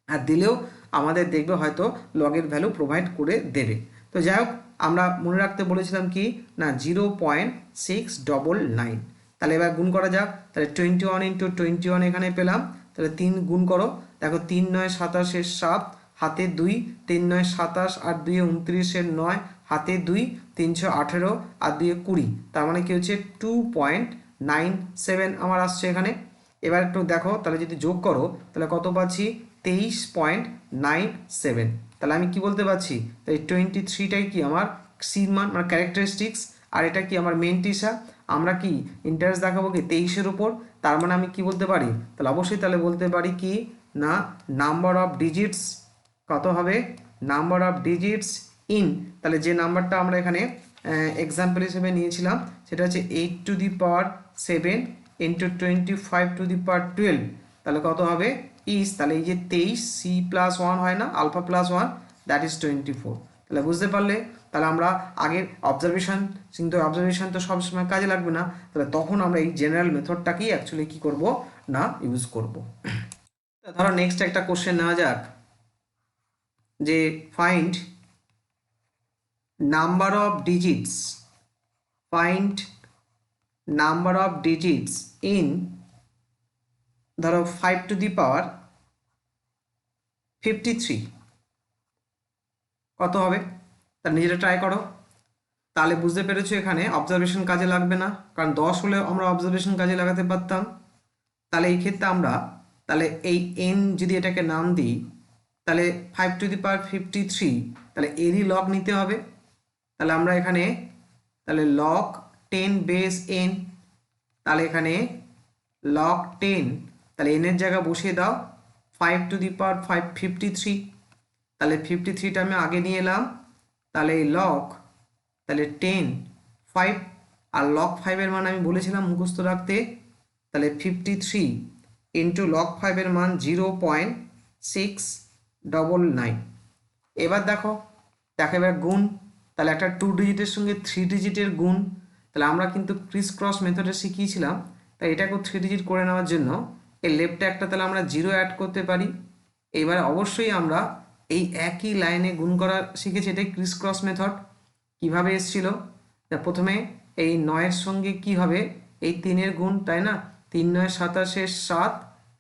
[SPEAKER 1] আর দিলেও আমাদের দেখবে হয়তো লগের ভ্যালু প্রোভাইড করে দেবে। তো যাই হোক আমরা মনে রাখতে বলেছিলাম কি না 0.699। তাহলে এবার গুণ করা যাক, তাহলে 21 ইন্টু 21 এখানে পেলাম, তাহলে 3 গুণ করো, দেখো 3 9 27 7 হাতে 2, 3 9 27 আর 2 29 9 হাতে 2, 318 আর 2 20, তার মানে কি হচ্ছে 2.97 আমার আসছে এখানে। এবার একটু দেখো তাহলে যদি যোগ করো তাহলে কত পাচ্ছি 23.97। তাহলে আমি কি বলতে পারছি, তাই 23টাই কি আমার সির মান মানে ক্যারেক্টারিস্টিক্স, আর এটা কি আমার মেন্টিসা, আমরা কি ইন্টারেস্ট দেখাবো কি 23-এর উপর, তার মানে আমি কি বলতে পারি, তাহলে অবশ্যই তাহলে বলতে পারি কি না নাম্বার অফ ডিজিটস কত হবে, নাম্বার অফ ডিজিটস ইন, তাহলে যে নাম্বারটা আমরা এখানে এক্সাম্পল হিসেবে নিয়েছিলাম সেটা হচ্ছে 8⁻7 ইন্টু 25⁻12, তাহলে কত হবে ইস, তাহলে এই যে 23 c+1 হয় না আলফা প্লাস 1 দ্যাট ইজ 24। তাহলে বুঝতে পারলে, তাহলে আমরা আগের অবজারভেশন, কিন্তু অবজারভেশন তো সবসময় কাজে লাগবে না, তাহলে তখন আমরা এই জেনারেল মেথডটাকেই অ্যাকচুয়ালি কী করব না ইউজ করব। ধরো নেক্সট একটা কোশ্চেন নেওয়া যাক যে find number of digits, find number of digits in ধরো 5⁻53 কত হবে, তা নিজেরা ট্রাই করো। তাহলে বুঝতে পেরেছো এখানে অবজারভেশন কাজে লাগবে না, কারণ 10 হলেও আমরা অবজারভেশন কাজে লাগাতে পারতাম। তাহলে এই ক্ষেত্রে আমরা তাহলে এই n যদি এটাকে নাম দিই, তাহলে 5⁻53, তাহলে এরই লগ নিতে হবে। তাহলে আমরা এখানে তাহলে লগ 10 বেস n, তাহলে এখানে লগ 10, তাহলে n এর জায়গা বসিয়ে দাও 5⁻53, তাহলে 53টা আমি আগে নিয়ে এলাম, তাহলে এই লগ তাহলে 10 5 আর লগ 5-এর মান আমি বলেছিলাম মুখস্থ রাখতে, তাহলে 53 ইন্টু লগ 5-এর মান 0.699। এবার দেখো এবার গুণ, তাহলে একটা 2 ডিজিটের সঙ্গে 3 ডিজিটের গুণ, তাহলে আমরা কিন্তু ক্রিস ক্রস মেথডে শিখিয়েছিলাম, তাই এটাকেও 3 ডিজিট করে নেওয়ার জন্য এই লেফটে একটা তাহলে আমরা 0 অ্যাড করতে পারি। এবার অবশ্যই আমরা এই একই লাইনে গুণ করা শিখেছি, এটাই ক্রিস ক্রস মেথড। কিভাবে এসেছিল, প্রথমে এই 9-এর সঙ্গে কি হবে এই 3-এর গুণ, তাই না, 3 9 27 7,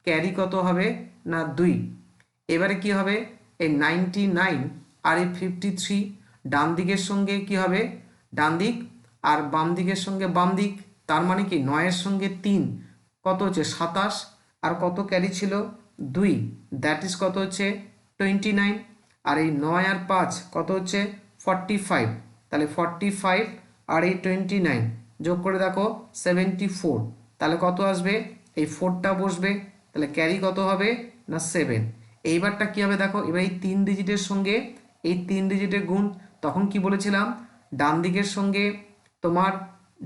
[SPEAKER 1] ক্যারি কত হবে না 2। এবারে কি হবে এই 99 আর এই 53 ডান দিকের সঙ্গে কি হবে ডান দিক, আর বাম দিকের সঙ্গে বাম দিক, তার মানে কি 9-এর সঙ্গে 3 কত হচ্ছে 27, আর কত ক্যারি ছিল 2, দ্যাট ইজ কত হচ্ছে 29, আর এই 9 আর 5 কত হচ্ছে 45, তাহলে 45 আর এই 29 যোগ করে দেখো 74, তাহলে কত আসবে এই 4টা বসবে, তাহলে ক্যারি কত হবে না 7। এইবারটা কি হবে দেখো, এবার এই 3 ডিজিটের সঙ্গে এই 3 ডিজিটের গুণ, তখন কি বলেছিলাম ডান দিকের সঙ্গে তোমার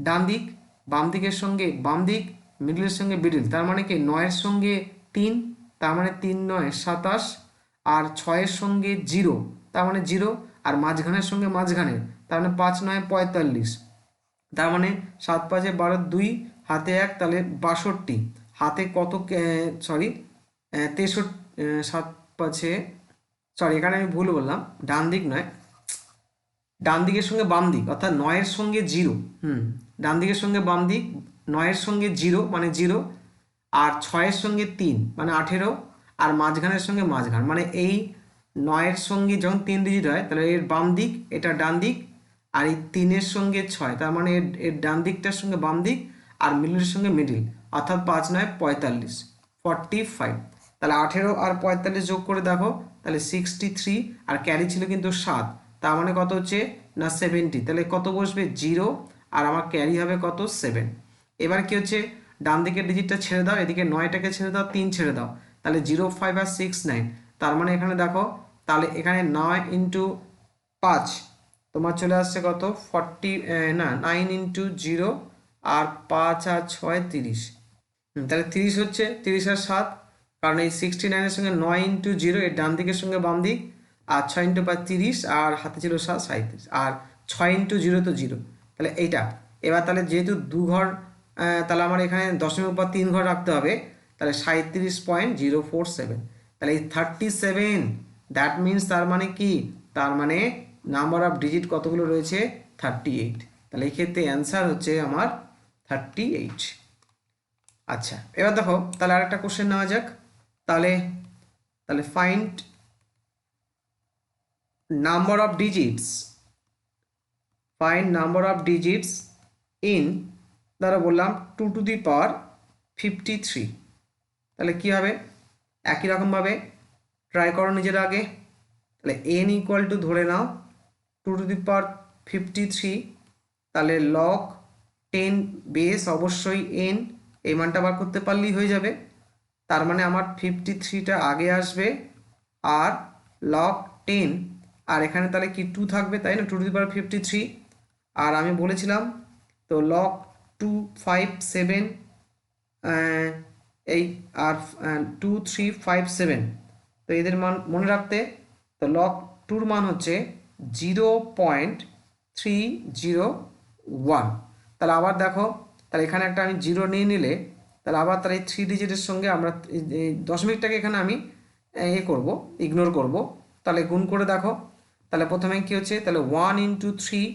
[SPEAKER 1] ডান দিক, বাম দিকের সঙ্গে বাম দিক, মিডলের সঙ্গে মিডল, তার মানে কি 9-এর সঙ্গে 3, তার মানে 3 9 27, আর 6-এর সঙ্গে 0, তার মানে 0, আর মাঝখানের সঙ্গে মাঝখানের, তার মানে 5 9 45, তার মানে 7 5 12 2 হাতে 1, তাহলে 62, হাতে কত সরি 63, 7 5 সরি এখানে আমি ভুল বললাম, ডান দিক নয়, ডান দিকের সঙ্গে বাম দিক অর্থাৎ 9-এর সঙ্গে 0, ডান দিকের সঙ্গে বাম দিক, 9-এর সঙ্গে 0 মানে 0, আর 6-এর সঙ্গে 3 মানে 18, আর মাঝখানের সঙ্গে মাঝখান, মানে এই 9-এর সঙ্গে যখন 3 ডিজিট হয় তাহলে এর বাম দিক এটা ডান দিক, আর এই 3-এর সঙ্গে 6 তার মানে এর ডান দিকটার সঙ্গে বাম দিক, আর মিডলের সঙ্গে মিডিল, অর্থাৎ 5 9 45 45, তাহলে 18 আর 45 যোগ করে দেখো তাহলে 63, আর ক্যারি ছিল কিন্তু 7, তার মানে কত হচ্ছে না 70, তাহলে কত বসবে 0, আর আমার ক্যারি হবে কত 7। এবার কি হচ্ছে ডান দিকের ডিজিটটা ছেড়ে দাও, এদিকে 9টাকে ছেড়ে দাও, 3 ছেড়ে দাও, তাহলে 0 5 আর 6 9, তার মানে এখানে দেখো তাহলে এখানে 9 ইন্টু 5 তোমার চলে আসছে কত 40, না 9 ইন্টু 0 আর 5 আর 6 30, তাহলে 30 হচ্ছে 30 আর 7, কারণ এই 69-এর সঙ্গে 9 ইন্টু 0 এর ডান দিকের সঙ্গে বাম দিক, আর 6 ইন্টু 5 30, আর হাতে ছিল 7 37, আর 6 ইন্টু 0 তো 0, তাহলে এইটা। এবার তাহলে যেহেতু 2 ঘর, তাহলে আমার এখানে দশমিক পর 3 ঘর রাখতে হবে, তাহলে 37.047, তাহলে এই 37 দ্যাট মিনস তার মানে কি, তার মানে নাম্বার অফ ডিজিট কতগুলো রয়েছে 38, তাহলে এই ক্ষেত্রে অ্যান্সার হচ্ছে আমার 38। আচ্ছা এবার দেখো তাহলে আরেকটা কোশ্চেন নেওয়া যাক, তাহলে তাহলে find number of digits, find number of digits in ধরো বললাম 2⁻53, তাহলে কি হবে একই রকমভাবে ট্রাই করো নিজের আগে, তাহলে n ইকুয়াল টু ধরে নাও 2⁻53, তাহলে লগ 10 বেস অবশ্যই n, এই মানটা বার করতে পারলেই হয়ে যাবে। তার মানে আমার 53টা আগে আসবে, আর লগ 10, আর এখানে তাহলে কি 2 থাকবে, তাই না, 2^53। আর আমি বলেছিলাম তো লগ 2 5 7 এই আর 2 3 5 7, তো এদের মান মনে রাখতে। তো লগ 2-র মান হচ্ছে 0.301। তাহলে আবার দেখো, তাহলে এখানে একটা আমি 0 নিয়ে নিলে, তাহলে আবার তাহলে এই 3 ডিজিটের সঙ্গে আমরা এই দশমিকটাকে এখানে আমি করব, ইগনোর করব। তাহলে গুণ করে দেখো, তাহলে প্রথমে কি হচ্ছে, তাহলে 1 × 3,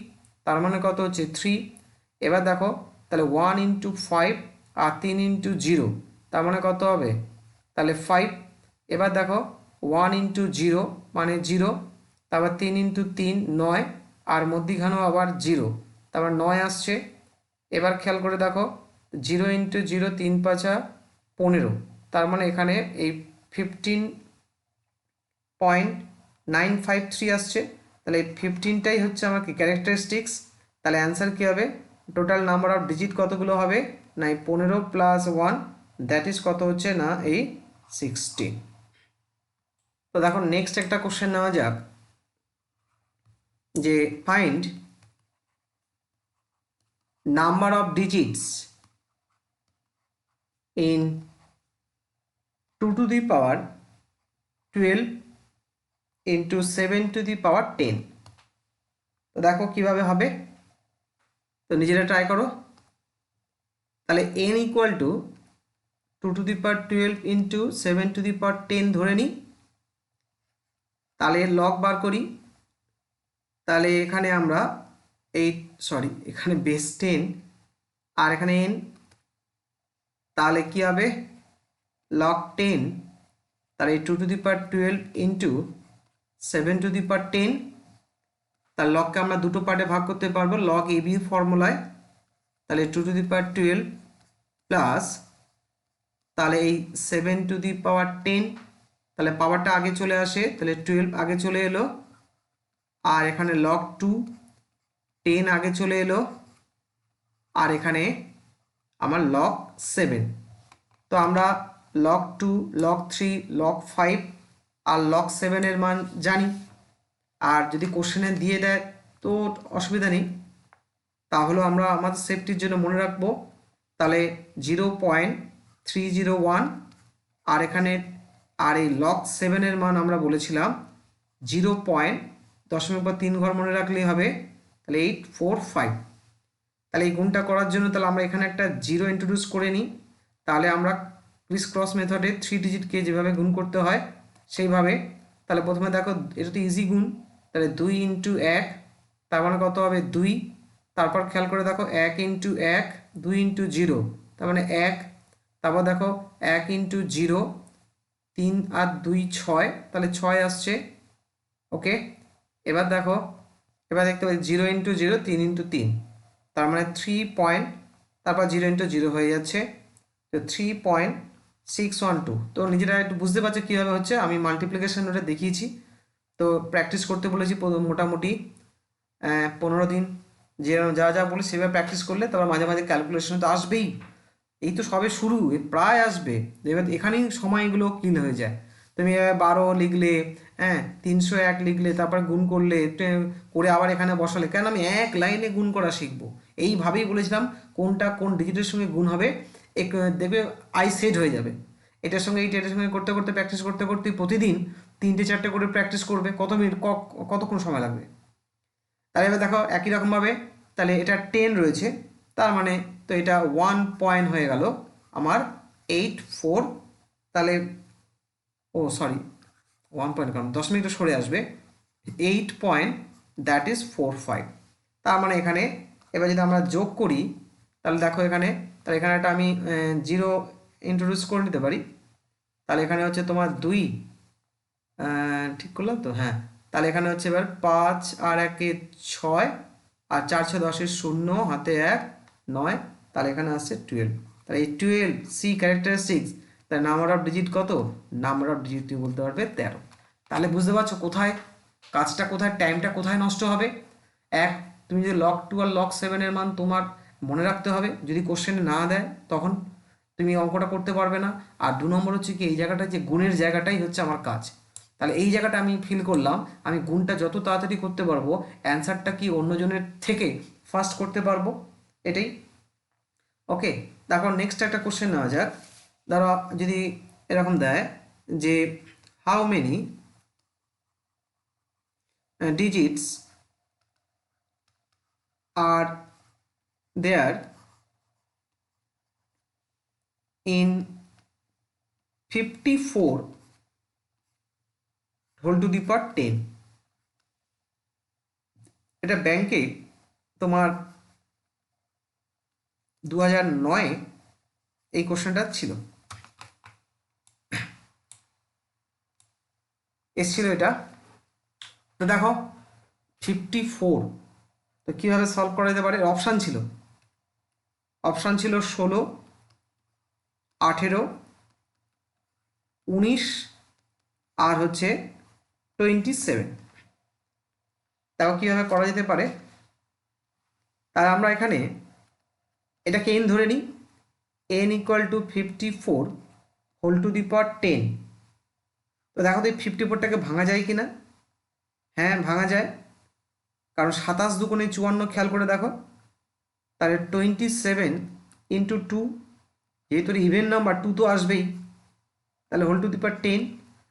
[SPEAKER 1] তার মানে কত হচ্ছে 3। এবার দেখো, তাহলে 1 × 5 আর 3 × 0, তার মানে কত হবে, তাহলে 5। এবার দেখো 1 × 0 মানে 0, তারপর 3 × 3 9, আর মধ্যিখানেও আবার 0, তারপর 9 আসছে। এবার খেয়াল করে দেখো 0 × 0 3 5 15, তার মানে এখানে এই 15.953 আসছে। তাহলে এই 15টাই হচ্ছে আমার কি ক্যারেক্টারিস্টিক্স। তাহলে অ্যান্সার কী হবে, টোটাল নাম্বার অফ ডিজিট কতগুলো হবে না, এই 15 + 1, দ্যাট ইজ কত হচ্ছে না, এই 16। তো দেখো নেক্সট একটা কোশ্চেন নেওয়া যাক, যে find number of digits in 2^12 × 7^10। তো দেখো কিভাবে হবে, তো নিজেরা ট্রাই করো। তাহলে n = 2^12 × 7^10 ধরে নিই, তাহলে লগ বার করি। তাহলে এখানে আমরা এখানে বেস 10 আর এখানে n, তাহলে কি হবে লগ 10, তাহলে 2^12 × 7^10, তার লগকে আমরা দুটো পার্টে ভাগ করতে পারবো লগ ab ফর্মুলায়। তাহলে 2^12 প্লাস, তাহলে এই 7^10, তাহলে পাওয়ারটা আগে চলে আসে, তাহলে 12 আগে চলে এলো, আর এখানে লগ 2 10 আগে চলে এলো, আর এখানে আমার লগ 7। তো আমরা লগ 2 লগ 3 লগ 5 আর লগ 7-এর মান জানি, আর যদি কোশ্চেনে দিয়ে দেয় তো অসুবিধা নেই, তাহলে আমরা আমাদের সেফটির জন্য মনে রাখবো। তাহলে 0.301, আর এখানে আর এই লগ 7-এর মান আমরা বলেছিলাম 0.3 ঘর মনে রাখলেই হবে, তাহলে 845। তাহলে এই গুণটা করার জন্য তাহলে আমরা এখানে একটা 0 ইন্ট্রোডিউস করে নিই। তাহলে আমরা ক্রিস ক্রস মেথডে 3 ডিজিটকে যেভাবে গুণ করতে হয় সেইভাবে। তাহলে প্রথমে দেখো এটা তো ইজি গুণ, তাহলে 2 × 1, তার মানে কত হবে 2। তারপর খেয়াল করে দেখো 1 × 1 2 × 0, তার মানে 1। তারপর দেখো 1 × 0 3 আর 2 6, তাহলে 6 আসছে। ওকে, এবার দেখো, এবার দেখতে পাচ্ছি 0 × 0 3 × 3, তার মানে 3 তারপর 0 × 0 হয়ে যাচ্ছে, তো 3.612। তো নিজেরা একটু বুঝতে পারছো কীভাবে হচ্ছে, আমি মাল্টিপ্লিকেশন ওটা দেখিয়েছি। তো প্র্যাকটিস করতে বলেছি মোটামুটি 15 দিন, যে যা যা বলি সেভাবে প্র্যাকটিস করলে তারপর মাঝে মাঝে ক্যালকুলেশন তো আসবেই। এই তো সবে শুরু, প্রায় আসবে, এবার এখানেই সময়গুলো ক্লিন হয়ে যায়। তুমি 12 লিখলে, হ্যাঁ 301 লিখলে, তারপর গুণ করলে করে আবার এখানে বসালে, কেন আমি এক লাইনে গুণ করা শিখবো। এইভাবেই বলেছিলাম কোনটা কোন ডিজিটের সঙ্গে গুণ হবে দেখবে আই সেট হয়ে যাবে। এটার সঙ্গে এটার সঙ্গে করতে করতে প্র্যাকটিস করতে করতে প্রতিদিন 3টে 4টে করে প্র্যাকটিস করবে, কত মিনিট কতক্ষণ সময় লাগবে। তাহলে এবার দেখো একই রকমভাবে, তাহলে এটা 10 রয়েছে, তার মানে তো এটা 1 পয়েন্ট হয়ে গেল আমার 84। তাহলে ও সরি 1 পয়েন্ট কারণ 10 মিনিট সরে আসবে, 8.45। তার মানে এখানে এবার যদি আমরা যোগ করি, তাহলে দেখো এখানে, তাহলে এখানে একটা আমি 0 ইন্ট্রোডিউস করে নিতে পারি। তাহলে এখানে হচ্ছে তোমার 2, ঠিক করলাম তো, হ্যাঁ। তাহলে এখানে হচ্ছে এবার 5 আর 1 6, আর 4 6 10 0, হাতে 1 9, তাহলে এখানে আসছে 12। তাহলে এই 12 সি ক্যারেক্টারিস্টিক্স, তাহলে নাম্বার অফ ডিজিট কত, নাম্বার অফ ডিজিট তুমি বলতে পারবে 13। তাহলে বুঝতে পারছো কোথায় কাজটা, কোথায় টাইমটা কোথায় নষ্ট হবে। তুমি যদি লগ 2 আর লগ 7-এর মান তোমার মনে রাখতে হবে, যদি কোশ্চেনে না দেয় তখন তুমি অঙ্কটা করতে পারবে না। আর 2 নম্বর হচ্ছে কি, এই জায়গাটা যে গুণের জায়গাটাই হচ্ছে আমার কাজ। তাহলে এই জায়গাটা আমি ফিল করলাম, আমি গুণটা যত তাড়াতাড়ি করতে পারবো, অ্যান্সারটা কি অন্যজনের থেকে ফার্স্ট করতে পারবো, এটাই। ওকে, তারপর নেক্সট একটা কোশ্চেন নেওয়া যাক। ধরো যদি এরকম দেয় যে how many digits are there in 54 whole to the power 10। এটা ব্যাংকে তোমার 2009 এই কোশ্চেনটা ছিল, এসছিল এটা। তো দেখো 54, তো কীভাবে সলভ করা যেতে পারে? অপশান ছিল 16, 18, 19 আর হচ্ছে 27। দেখো কীভাবে করা যেতে পারে। তাহলে আমরা এখানে এটাকে n ধরে নিই, n equal to 54 whole to the power 10। তো দেখো তো এই 54টাকে ভাঙা যায় কি না? হ্যাঁ, ভাঙা যায়, কারণ 27 দুগুণে 54, খেয়াল করে দেখো। তাহলে 27 ইন্টু 2, যেহেতু ইভেন নাম্বার 2 তো আসবেই, তাহলে হোল টু দি পাওয়ার 10।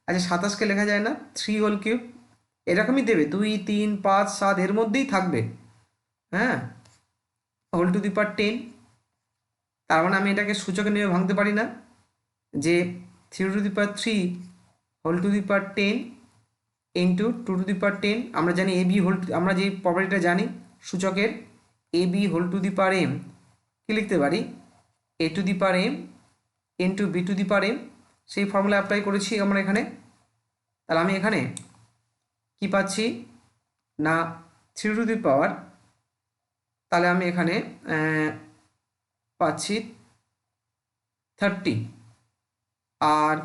[SPEAKER 1] আচ্ছা, 27কে লেখা যায় না 3 হোল কিউব, এরকমই দেবে, 2, 3, 5, 7 এর মধ্যেই থাকবে। হ্যাঁ, হোল টু দি পাওয়ার 10। তার মানে আমি এটাকে সূচকে নিয়ে ভাঙতে পারি না, যে 3 to the power 3 whole to the power 10 into 2 to the power 10। আমরা জানি এবি হোল, আমরা যে প্রপার্টিটা জানি সূচকের, AB whole to the power M, কী লিখতে পারি? A to the power M into B to the power M. সেই ফর্মুলা অ্যাপ্লাই করেছি আমরা এখানে। তাহলে আমি এখানে কি পাচ্ছি না 3 টু দি পাওয়ার, তাহলে আমি এখানে পাচ্ছি 30 আর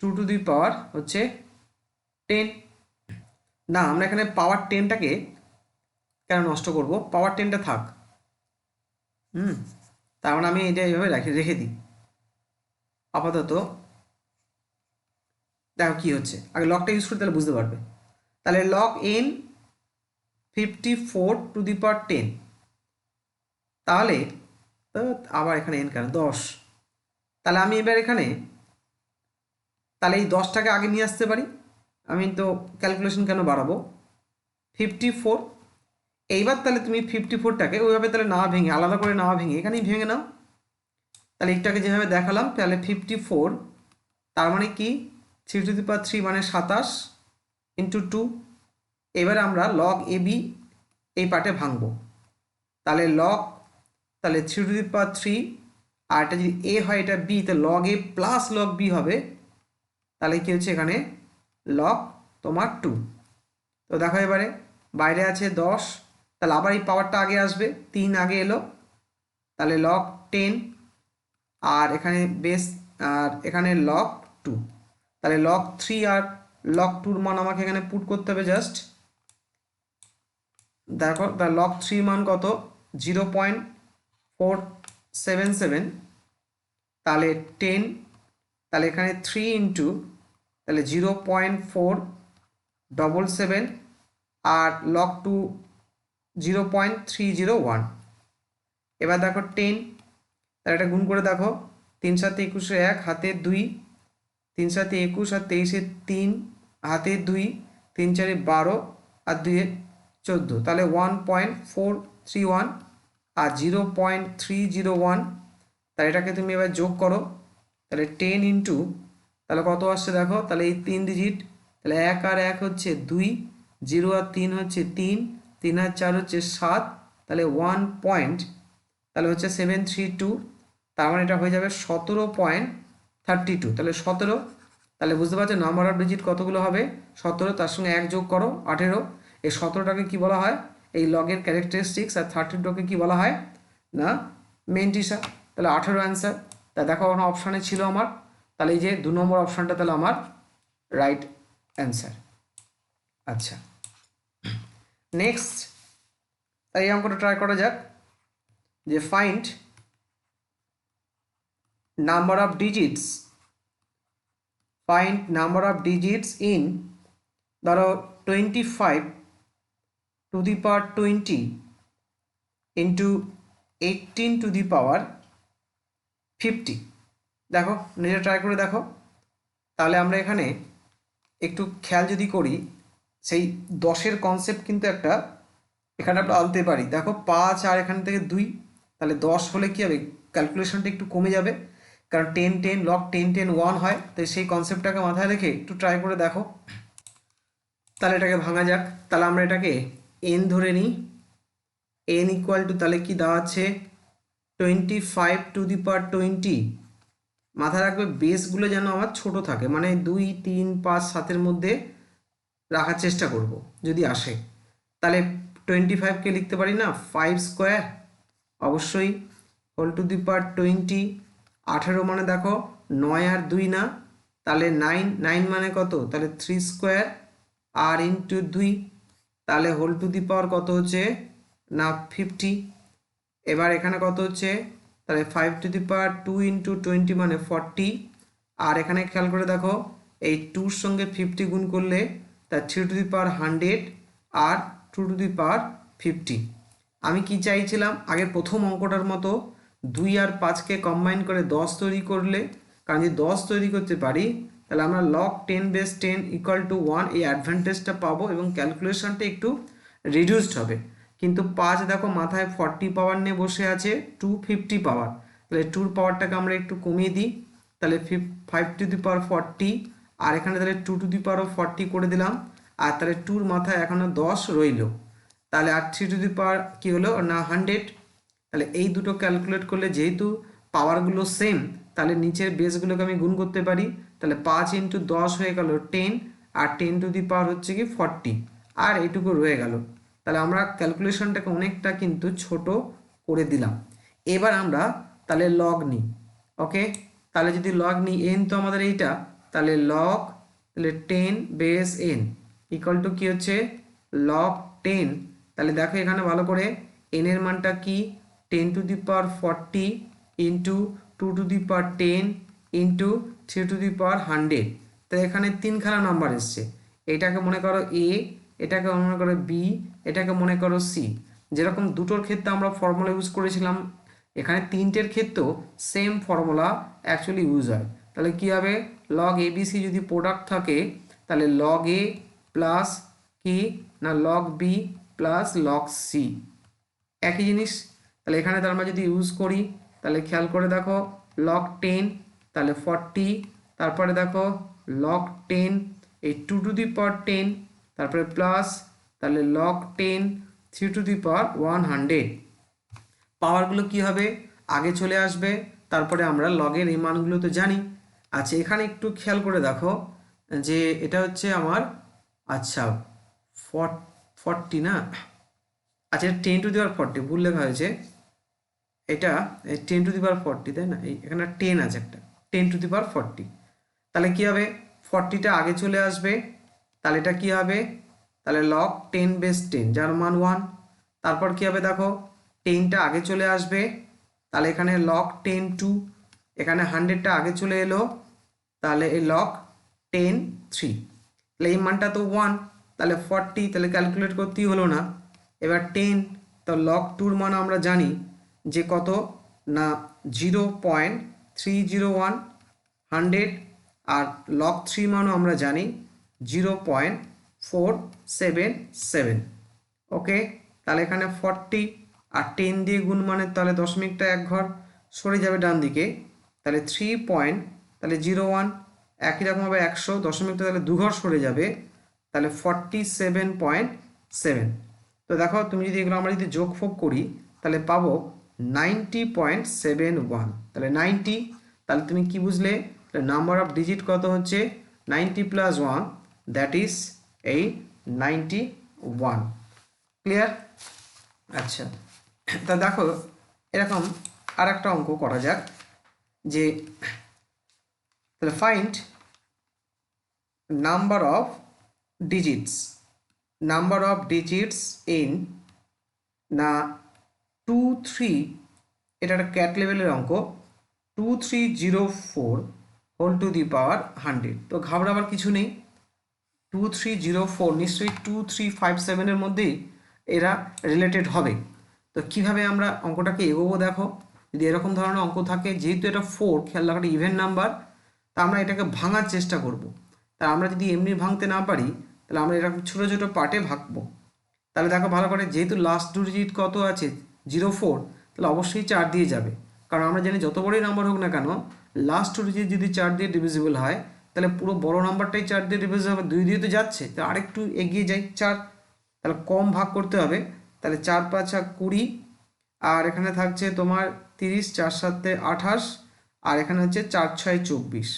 [SPEAKER 1] 2 টু দি পাওয়ার হচ্ছে 10। না, আমরা এখানে পাওয়ার 10টাকে কেন নষ্ট করব? পাওয়ার 10টা থাক। তার মানে আমি এটা এইভাবে রেখে দিই আপাতত। দেখো কি হচ্ছে, আগে লকটা ইউজ করি তাহলে বুঝতে পারবে। তাহলে log n 54 two the power 10, তাহলে তো আবার এখানে n কেন 10। তাহলে আমি এবার এখানে তাহলে এই 10টাকে আগে নিয়ে আসতে পারি, আমি তো ক্যালকুলেশন কেন বাড়াবো? 54, এইবার তাহলে তুমি 54টাকে ওইভাবে তাহলে না ভেঙে, আলাদা করে না ভেঙে এখানেই ভেঙে নাও। তাহলে একটাকে যেভাবে দেখালাম, তাহলে 54, তার মানে কি 3 টু দি পাওয়ার 3 মানে 27 ইন্টু 2। এবারে আমরা লগ এ বি এই পার্টে ভাঙবো। তাহলে তাহলে 3 টু দি পাওয়ার 3, আর এটা যদি এ হয় এটা বি, তাহলে log A plus log B হবে। তাহলে কি হচ্ছে এখানে লগ তোমার 2। তো দেখো এবারে বাইরে আছে 10, তাহলে আবার এই পাওয়ারটা আগে আসবে, 3 আগে এলো, তাহলে লগ 10 আর এখানে বেস আর এখানে লগ 2। তাহলে লগ 3 আর লগ 2-র মান আমাকে এখানে পুট করতে হবে জাস্ট। দেখো তার লগ 3 মান কত? 0.477। তাহলে 10, তাহলে এখানে 3 ইন্টু তাহলে 0.477 আর লগ 2 0.301। এবার দেখো 10, তাহলে এটা গুণ করে দেখো, 3 7 21 1 হাতে 2, 3 7 21 আর 23 3 হাতে 2, 3 4 12 আর 2 14, তাহলে 1.431 আর 0.301। তাহলে এটাকে তুমি এবার যোগ করো, তাহলে 10 ইন্টু তাহলে কত আসছে দেখো, তাহলে এই 3 ডিজিট, তাহলে 1 আর 1 হচ্ছে 2, 0 আর 3 হচ্ছে 3, 3 আর 4 হচ্ছে 7, তাহলে 1 পয়েন্ট তাহলে হচ্ছে 732। তার মানে এটা হয়ে যাবে 17.32। তাহলে 17, তাহলে বুঝতে পারছো নাম্বার অফ ডিজিট কতগুলো হবে? 17, তার সঙ্গে 1 যোগ করো 18। এই 17টাকে কি বলা হয়? এই লগের ক্যারেক্টারিস্টিক্স। আর 32কে কি বলা হয় না মেন্টিসা। তাহলে 18 অ্যান্সার। তা দেখো ওখানে অপশানে ছিল আমার, তাহলে এই যে 2 নম্বর অপশানটা তাহলে আমার রাইট অ্যান্সার। আচ্ছা, নেক্সট এই অঙ্কটা ট্রাই করা যাক। যে find number of digits, find number of digits in, ধরো 25 to the power 20 into 18 to the power 50। দেখো নিজে ট্রাই করে দেখো। তাহলে আমরা এখানে একটু খেয়াল যদি করি, সেই 10-এর কনসেপ্ট কিন্তু একটা এখানে আমরা আনতে পারি। দেখো 5 আর এখান থেকে 2, তাহলে 10 হলে কী হবে, ক্যালকুলেশনটা একটু কমে যাবে, কারণ 10 10 লগ 10 10 1 হয়। তো সেই কনসেপ্টটাকে মাথায় রেখে একটু ট্রাই করে দেখো। তাহলে এটাকে ভাঙা যাক। তাহলে আমরা এটাকে n ধরে নিই। n ইকুয়াল টু, তাহলে কি দেওয়া আছে, 25 টু দি পাওয়ার 20। মাথায় রাখবে বেসগুলো যেন আমার ছোট থাকে, মানে 2 3 5 7-এর মধ্যে রাখার চেষ্টা করব যদি আসে। তাহলে 25কে লিখতে পারি না 5 স্কোয়ার, অবশ্যই হোল টু দি পাওয়ার 20। 18 মানে দেখো 9 আর 2 না, তাহলে 9 9 মানে কত, তাহলে 3 স্কোয়ার আর ইন্টু 2, তাহলে হোল টু দি পাওয়ার কত হচ্ছে না 50। এবার এখানে কত হচ্ছে, তাহলে 5 টু দি পাওয়ার 2 ইন্টু 20 মানে 40। আর এখানে খেয়াল করে দেখো এই 2-র সঙ্গে 50 গুণ করলে তার 3 to the power 100 R 2 to the power 50। আমি কি চাইছিলাম, আগের প্রথম অঙ্কটার মতো 2 আর 5কে কম্বাইন করে 10 তৈরি করলে, কারণ যদি 10 তৈরি করতে পারি তাহলে আমরা log 10 বেস 10 ইকুয়াল টু 1 এই অ্যাডভান্টেজটা পাবো এবং ক্যালকুলেশনটা একটু রিডিউসড হবে। কিন্তু 5 দেখো মাথায় 40 পাওয়ার নিয়ে বসে আছে, 250 পাওয়ার, তাহলে 2-র পাওয়ারটাকে আমরা একটু কমিয়ে দিই, তাহলে 5 টু দি পাওয়ার 40, আর এখানে তাহলে 2 টু দি পাওয়ার 40 করে দিলাম, আর তাহলে 2-র মাথায় এখনও 10 রইল, তাহলে আর 3 টু দি পাওয়ার কী হলো না 100। তাহলে এই দুটো ক্যালকুলেট করলে যেহেতু পাওয়ারগুলো সেম, তাহলে নিচের বেসগুলোকে আমি গুণ করতে পারি, তাহলে 5 ইন্টু 10 হয়ে গেল 10, আর 10 টু দি পাওয়ার হচ্ছে কি 40, আর এইটুকু রয়ে গেল। তাহলে আমরা ক্যালকুলেশনটাকে অনেকটা কিন্তু ছোট করে দিলাম। এবার আমরা তাহলে লগ নিই। ওকে, তাহলে যদি লগ নিই, এন তো আমাদের এইটা, তাহলে লগ, তাহলে 10 বেস এন ইকুয়াল টু কী হচ্ছে লগ 10। তাহলে দেখো এখানে ভালো করে এনের মানটা কি, 10 to the power 40 into 2 to the power 10 into 3 to the power 100। তো এখানে তিনখানা নাম্বার এসছে, এটাকে মনে করো এ, এটাকে মনে করো বি, এটাকে মনে করো সি। যেরকম দুটোর ক্ষেত্রে আমরা ফর্মুলা ইউজ করেছিলাম, এখানে তিনটের ক্ষেত্রেও সেম ফর্মুলা অ্যাকচুয়ালি ইউজ হয়। তাহলে কী হবে, লগ এ বি সি যদি প্রোডাক্ট থাকে, তাহলে লগ এ প্লাস কি না log B plus log C, একই জিনিস। তাহলে এখানে তার আমরা যদি ইউজ করি, তাহলে খেয়াল করে দেখো লগ 10 তাহলে 40, তারপরে দেখো লগ 10 এই 2 টু দি পাওয়ার 10, তারপরে প্লাস তাহলে লগ 10 3 টু দি পাওয়ার 100। পাওয়ারগুলো কি হবে আগে চলে আসবে, তারপরে আমরা লগের এই মানগুলো তো জানি। আচ্ছা এখানে একটু খেয়াল করে দেখো যে এটা হচ্ছে আমার, আচ্ছা 40 না, আচ্ছা 10 টু দি পাওয়ার 40 ভুল লেখা হয়েছে, এটা 10 টু দি পাওয়ার 40 তাই না, এই এখানে 10 আছে একটা, 10 টু দি পাওয়ার 40। তাহলে কি হবে 40টা আগে চলে আসবে, তাহলে এটা কি হবে, তাহলে লগ 10 বেস 10 যার মান 1। তারপর কি হবে দেখো 10টা আগে চলে আসবে, তাহলে এখানে লগ 10 2, এখানে 100টা আগে চলে এলো, তাহলে এই লগ 10 3, তাহলে এই মানটা তো 1, তাহলে 40, তাহলে ক্যালকুলেট করতেই হলো না। এবার 10, তো লগ 2-র মান আমরা জানি যে কত না 0.301 100, আর লগ 3 মানও আমরা জানি 0.477। ওকে, তাহলে এখানে 40 আর 10 দিয়ে গুণ মানে তাহলে দশমিকটা এক ঘর সরে যাবে ডান দিকে, তাহলে 3.01, একই রকমভাবে 100 দশমিকটা তাহলে দুঘর সরে যাবে, তাহলে 47.7। তো দেখো তুমি যদি এগুলো আমরা যদি যোগফোগ করি তাহলে পাবো 90.71, তাহলে 90, তাহলে তুমি কি বুঝলে, নাম্বার অফ ডিজিট কত হচ্ছে 90 প্লাস 1, দ্যাট ইজ এই 91। ক্লিয়ার? আচ্ছা তা দেখো এরকম আর একটা অঙ্ক করা যাক, যে তাহলে find number of digits, number of digits in না 2 3 এটা একটা ক্যাট লেভেলের অঙ্ক, 2304 হোল টু দি পাওয়ার 100। তো ঘাবড়াবার কিছু নেই, 2304 নিশ্চয়ই 2357 মধ্যেই এরা রিলেটেড হবে। তো কিভাবে আমরা অঙ্কটাকে এগোবো দেখো, যদি এরকম ধরনের অঙ্ক থাকে, যেহেতু এটা 4, খেয়াল রাখো এটা ইভেন নাম্বার, তা আমরা এটাকে ভাঙার চেষ্টা করব। তা আমরা যদি এমনি ভাঙতে না পারি, তাহলে আমরা এরকম ছোটো ছোটো পার্টে ভাঙবো। তাহলে দেখো ভালো করে, যেহেতু লাস্ট টু ডিজিট কত আছে 04, তাহলে অবশ্যই 4 দিয়ে যাবে, কারণ আমরা জানি যত বড়ই নাম্বার হোক না কেন, লাস্ট টু ডিজিট যদি 4 দিয়ে ডিভিজিবল হয়, তাহলে পুরো বড় নাম্বারটাই 4 দিয়ে ডিভিজিবল হবে। 2 দিয়ে তো যাচ্ছে, তো আরেকটু এগিয়ে যাই 4, তাহলে কম ভাগ করতে হবে। তাহলে 4 5 20, আর এখানে থাকছে তোমার 30, 4 7 28, আর এখানে হচ্ছে 4 6 24।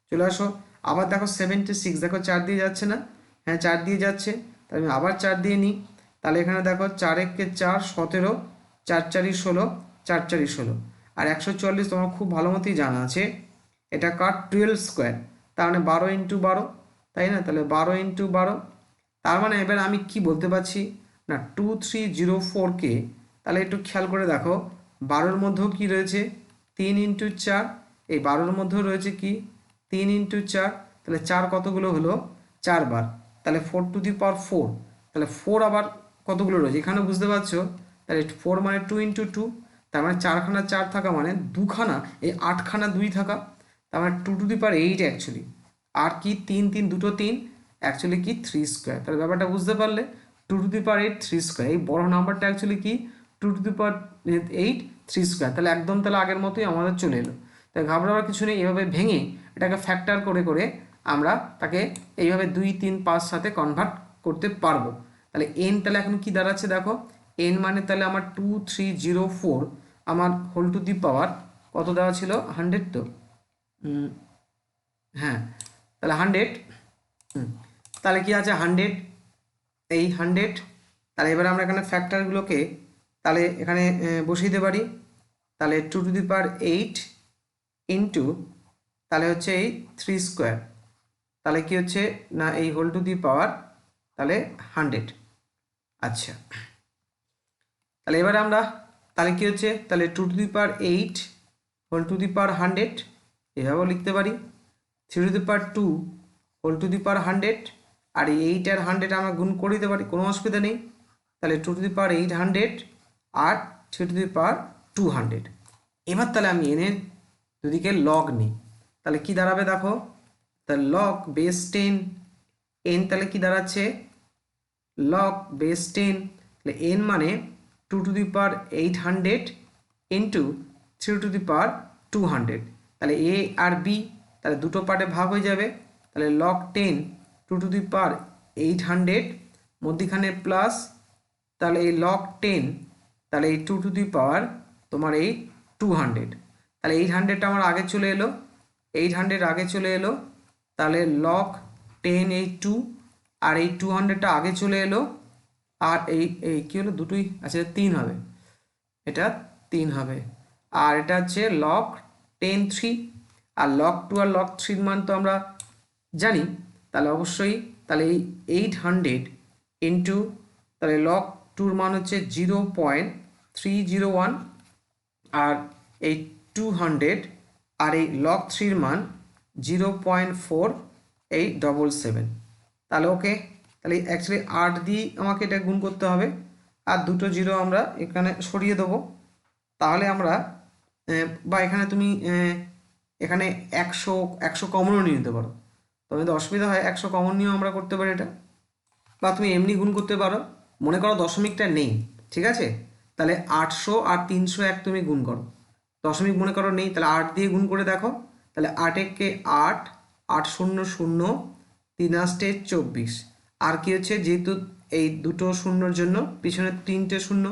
[SPEAKER 1] চলে আসো, আবার দেখো 76, দেখো 4 দিয়ে যাচ্ছে না, হ্যাঁ 4 দিয়ে যাচ্ছে, তাহলে আমি আবার 4 দিয়ে নিই। তাহলে এখানে দেখো 4 1 4 17, 4 4 16, 4 4 16, আর 144 তোমার খুব ভালো মতোই জানা আছে, এটা কার 12 স্কোয়ার, তার মানে 12 ইন্টু 12, তাই না? তাহলে 12 ইন্টু 12, তার মানে এবার আমি কি বলতে পারছি না, 2304কে, তাহলে একটু খেয়াল করে দেখো, 12-র মধ্যেও কি রয়েছে 3 ইন্টু 4, এই 12-র মধ্যেও রয়েছে কি 3 ইন্টু 4, তাহলে 4 কতগুলো হলো 4 বার, তাহলে 4 টু দি পাওয়ার 4, তাহলে 4 আবার কতগুলো রয়েছে এখানে বুঝতে পারছো, তাহলে 4 মানে 2 ইন্টু 2, তার মানে 4খানা 4 থাকা মানে 2খানা, এই 8খানা 2 থাকা, তার মানে 2 টু দি পাওয়ার 8 অ্যাকচুয়ালি, আর কি 3 3 দুটো 3, অ্যাকচুয়ালি কি 3 স্কোয়ার। তাহলে ব্যাপারটা বুঝতে পারলে, 2 টু দি পাওয়ার 8 3 স্কোয়ার, এই বড় নাম্বারটা অ্যাকচুয়ালি কি 2 টু দি পাওয়ার 8 3 স্কোয়ার, তাহলে একদম তাহলে আগের মতোই আমাদের চলে এলো। তাই ঘাবড়াবার কিছু নেই, এভাবে ভেঙে এটাকে ফ্যাক্টর করে করে আমরা তাকে এইভাবে 2 3 5 সাথে কনভার্ট করতে পারবো। তাহলে এন তাহলে এখন কি দাঁড়াচ্ছে দেখো, এন মানে তাহলে আমার 2304 আমার হোল টু দি পাওয়ার কত দেওয়া ছিল 100, তো হ্যাঁ তাহলে 100, তাহলে কি আছে 100, এই 100, তাহলে এবারে আমরা এখানে ফ্যাক্টরগুলোকে তাহলে এখানে বসিয়ে দিতে পারি। তাহলে 2 টু দি পাওয়ার 8 ইন্টু, তাহলে হচ্ছে এই 3 স্কোয়ার, তাহলে কি হচ্ছে না এই হোল টু দি পাওয়ার তাহলে 100। আচ্ছা, তাহলে এবারে আমরা তাহলে কি হচ্ছে, তাহলে 2 to the power 8 whole to the power 100 এভাবেও লিখতে পারি, 3 to the power 2 whole to the power 100, আর এই 8 আর 100 আমরা গুণ করে দিতে পারি, কোনো অসুবিধা নেই। তাহলে 2 to the power 800 R 3 to the power 200। এবার তাহলে আমি এনের দুদিকে লগ নিই, তাহলে কি দাঁড়াবে দেখো, তাহলে লগ বেস 10, এন তাহলে কি দাঁড়াচ্ছে লগ বেস 10, তাহলে এন মানে 2 to the power 800 into 3 to the power 200, তাহলে এ আর বি তাহলে দুটো পার্টে ভাগ হয়ে যাবে, তাহলে লগ 10 2 টু দি পাওয়ার 800 মধ্যিখানে প্লাস, তাহলে এই লগ 10 তাহলে এই 2 টু দি পাওয়ার তোমার এই 200, তাহলে 800টা আমার আগে চলে এলো, 800 আগে চলে এলো, তাহলে লগ 10 এই 2, আর এই 200টা আগে চলে এলো, আর এই এই কী হলো দুটোই, আচ্ছা 3 হবে, এটা 3 হবে, আর এটা হচ্ছে লগ 10 3, আর লগ 2 আর লগ 3 মান তো আমরা জানি, তাহলে অবশ্যই তাহলে এই 800 ইন্টু, তাহলে লগ 2-র মান হচ্ছে 0.301, আর এই 200, আর এই লগ 3-র মান 0.4877, তাহলে ওকে, তাহলে অ্যাকচুয়ালি 8 দিয়ে আমাকে এটা গুণ করতে হবে, আর দুটো জিরো আমরা এখানে সরিয়ে দেবো, তাহলে আমরা বা এখানে তুমি এখানে 100 কমনও নিয়ে নিতে পারো, তবে যদি অসুবিধা হয় 100 কমন নিয়েও আমরা করতে পারি এটা, বা তুমি এমনি গুণ করতে পারো, মনে করো দশমিকটা নেই, ঠিক আছে, তাহলে 800 আর 301 তুমি গুণ করো, দশমিক মনে করো নেই, তাহলে 8 দিয়ে গুণ করে দেখো, তাহলে 8 একে 8, 8 0 0, 3 8 24, আর কি হচ্ছে যেহেতু এই দুটো শূন্যর জন্য পিছনে 3টে শূন্য,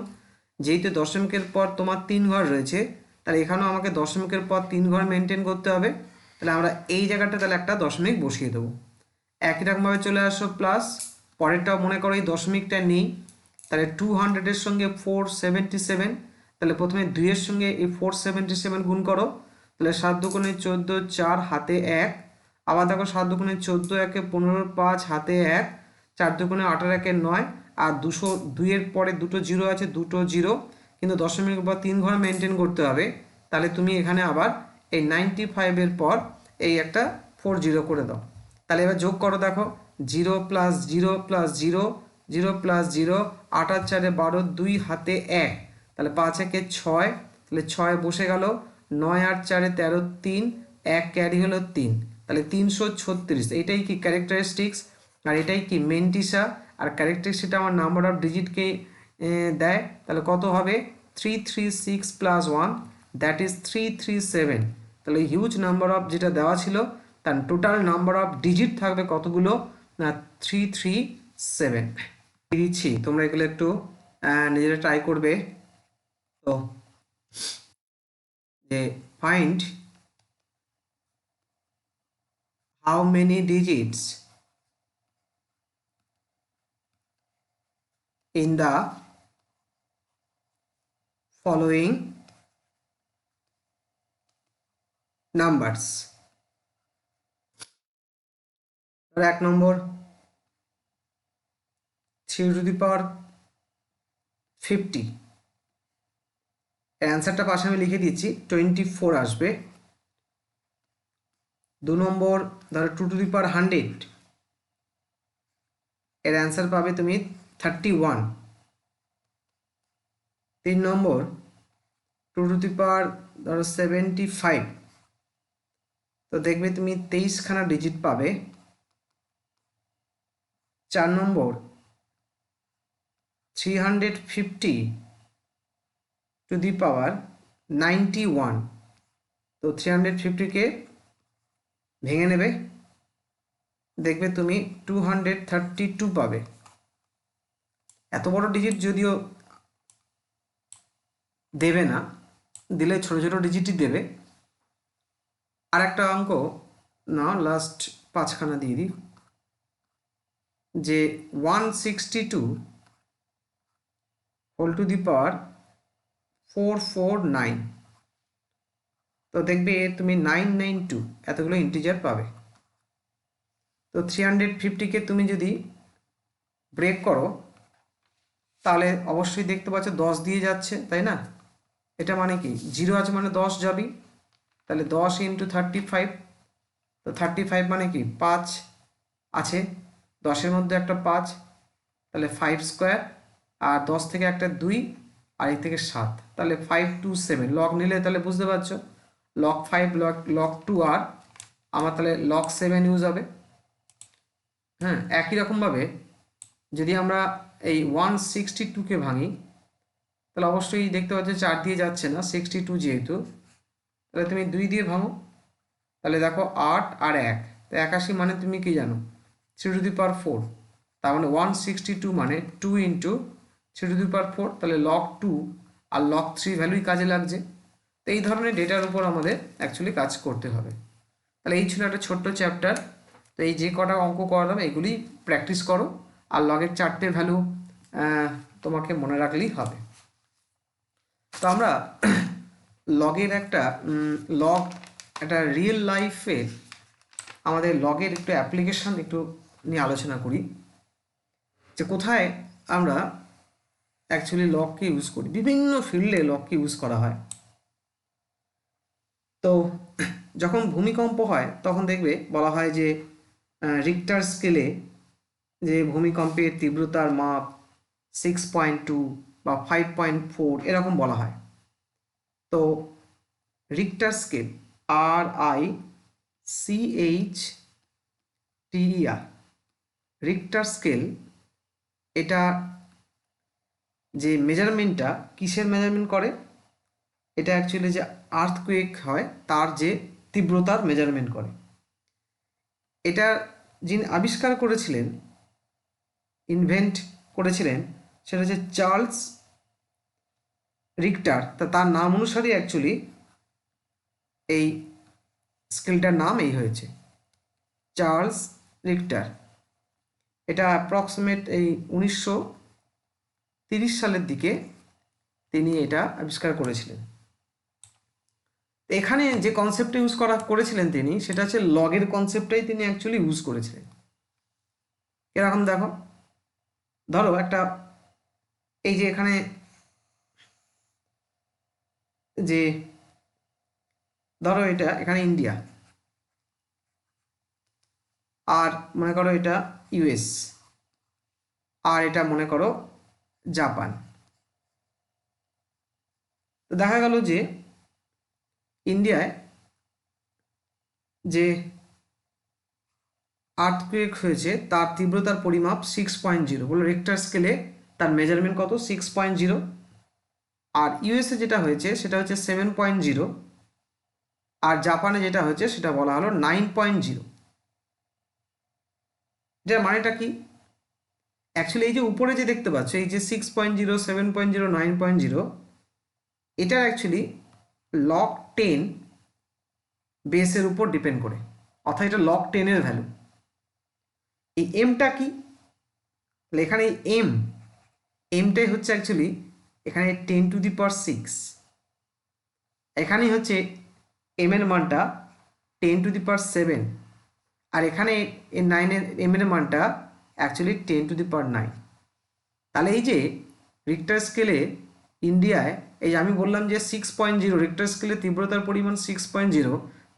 [SPEAKER 1] যেহেতু দশমিকের পর তোমার 3 ঘর রয়েছে, তাহলে এখানেও আমাকে দশমিকের পর 3 ঘর মেনটেন করতে হবে, তাহলে আমরা এই জায়গাটা তাহলে একটা দশমিক বসিয়ে দেবো, একই রকমভাবে চলে আসো প্লাস, পরেরটাও মনে করো এই দশমিকটা নেই, তাহলে 200-এর সঙ্গে 477, তাহলে প্রথমে 2-এর সঙ্গে এই 477 গুণ করো, তাহলে 7 দুগুণে 14, 4 হাতে 1, আবার দেখো 7 দুগুণে 14, 1 15, 5 হাতে 1, 4 দুগুণে 18, 1 9, আর 202-এর পরে দুটো জিরো আছে, দুটো জিরো, কিন্তু দশমিকের পর 3 ঘর মেনটেন করতে হবে, তাহলে তুমি এখানে আবার এই 95-এর পর এই একটা 40 করে দাও। তাহলে এবার যোগ করো, দেখো 0 প্লাস 0 প্লাস 0, 0 প্লাস 0, 8 আর 4 12, 2 হাতে 1, তাহলে 5 একে 6, তাহলে 6 বসে গেল, 9 আর 4 13, 3, 1 ক্যারি হলো 3, তাহলে 336। এইটাই কি ক্যারেক্টারিস্টিক্স, আর এটাই কি মেন্টিসা। আর ক্যারেক্টারিস্টিকটা আমার নাম্বার অফ ডিজিটকে দেয়, তাহলে কত হবে 336 প্লাস 1, দ্যাট ইজ 337। তাহলে হিউজ নাম্বার অফ যেটা দেওয়া ছিল তার টোটাল নাম্বার অফ ডিজিট থাকবে কতগুলো না 337 দিচ্ছি, তোমরা এগুলো একটু নিজেরা ট্রাই করবে। তো যে find how many digits in the following numbers. 1 number 3 to the power 50, এর অ্যান্সারটা পাশে আমি লিখে দিচ্ছি 24 আসবে। 2 নম্বর ধরো 2 to the power 100, এর অ্যান্সার পাবে তুমি 31। 3 নম্বর 2 to the power ধরো 75, তো দেখবে তুমি 23খানা ডিজিট পাবে। 4 নম্বর 350 to the power 91, তো 350কে ভেঙে নেবে, দেখবে তুমি 232 পাবে। এত বড় ডিজিট যদিও দেবে না, দিলে ছোট ছোট ডিজিটই দেবে। আর একটা অঙ্ক না, লাস্ট 5খানা দিয়ে দিই, যে 162 হোল টু দি পাওয়ার 449, তো দেখবে তুমি 992 এতগুলো ইন্টিজার পাবে। তো 350কে তুমি যদি ব্রেক করো তাহলে অবশ্যই দেখতে পাচ্ছ 10 দিয়ে যাচ্ছে, তাই না? এটা মানে কি 0 আছে মানে 10 যাবি, তাহলে 10 ইন্টু 35, তো 35 মানে কি 5 আছে, 10-এর মধ্যে একটা 5, তাহলে 5 স্কোয়ার, আর 10 থেকে একটা 2, আর এই থেকে 7, তাহলে 527 লগ নিলে তাহলে বুঝতে পারছো লগ 5 লগ 2 আর আমার তাহলে লগ 7 ইউজ হবে। হ্যাঁ, একই রকমভাবে যদি আমরা এই 162কে ভাঙি তাহলে অবশ্যই দেখতে পাচ্ছ 4 দিয়ে যাচ্ছে না, 62 যেহেতু, তাহলে তুমি 2 দিয়ে ভাঙো, তাহলে দেখো 8 আর 1, তো 81 মানে তুমি কি জানো 3 টু দি পাওয়ার 4, তার মানে 162 মানে 2 ইন্টু 3 টু দি পাওয়ার 4, তাহলে লগ 2 আর লগ 3 ভ্যালুই কাজে লাগছে। তো এই ধরনের ডেটার উপর আমাদের অ্যাকচুয়ালি কাজ করতে হবে। তাহলে এই ছিল একটা ছোট্ট চ্যাপ্টার। তো এই যে কটা অঙ্ক করালাম এগুলি প্র্যাকটিস করো, আর লগের 4টে ভ্যালু তোমাকে মনে রাখলেই হবে। তো আমরা লগের একটা লগ একটা রিয়েল লাইফে আমাদের লগের একটু অ্যাপ্লিকেশন একটু নিয়ে আলোচনা করি, যে কোথায় আমরা অ্যাকচুয়ালি লগকে ইউজ করি। বিভিন্ন ফিল্ডে লগকে ইউজ করা হয়। তো যখন ভূমিকম্প হয় তখন দেখবে বলা হয় যে রিক্টার স্কেলে যে ভূমিকম্পের তীব্রতার মাপ 6.2 বা 5.4 এরকম বলা হয়। তো Richter scale RICHTER, Richter scale, এটা যে মেজারমেন্টটা কিসের মেজারমেন্ট করে, এটা অ্যাকচুয়ালি যে আর্থকুয়েক হয় তার যে তীব্রতার মেজারমেন্ট করে। এটা যিনি আবিষ্কার করেছিলেন, ইনভেন্ট করেছিলেন, সেটা হচ্ছে চার্লস রিক্টার। তার নাম অনুসারে অ্যাকচুয়ালি এই স্কেলটার নাম এই হয়েছে, চার্লস রিক্টার। এটা অ্যাপ্রক্সিমেট এই 1930 সালের দিকে তিনি এটা আবিষ্কার করেছিলেন। এখানে যে কনসেপ্টটা ইউজ করেছিলেন তিনি, সেটা হচ্ছে লগের কনসেপ্টটাই তিনি অ্যাকচুয়ালি ইউজ করেছিলেন। এরকম দেখো, ধরো একটা এই যে এখানে যে ধরো এটা এখানে ইন্ডিয়া, আর মনে করো এটা ইউএস, আর এটা মনে করো জাপান। তো দেখা গেল যে ইন্ডিয়ায় যে আর্থকুয়েক হয়েছে তার তীব্রতার পরিমাপ 6.0, বলে রিক্টার স্কেলে তার মেজারমেন্ট কত 6.0। আর ইউএসএ যেটা হয়েছে সেটা হচ্ছে 7.0, আর জাপানে যেটা হয়েছে সেটা বলা হলো 9.0। এটার মানেটা কি? অ্যাকচুয়ালি এই যে উপরে যে দেখতে পাচ্ছ এই যে 6.0, 7.0, 9.0, এটার অ্যাকচুয়ালি লগ 10 বেসের উপর ডিপেন্ড করে, অর্থাৎ এটা লগ 10-এর ভ্যালু। এই এমটা কি? তাহলে এখানে এই এমটাই হচ্ছে অ্যাকচুয়ালি এখানে 10⁶। এখানেই হচ্ছে এম এর মানটা 10⁷, আর এখানে এই 9-এর এম এর মানটা অ্যাকচুয়ালি 10⁹। তাহলে এই যে রিক্টার স্কেলে ইন্ডিয়ায় এই আমি বললাম যে 6.0 রিক্টার স্কেলে তীব্রতার পরিমাণ 6.0,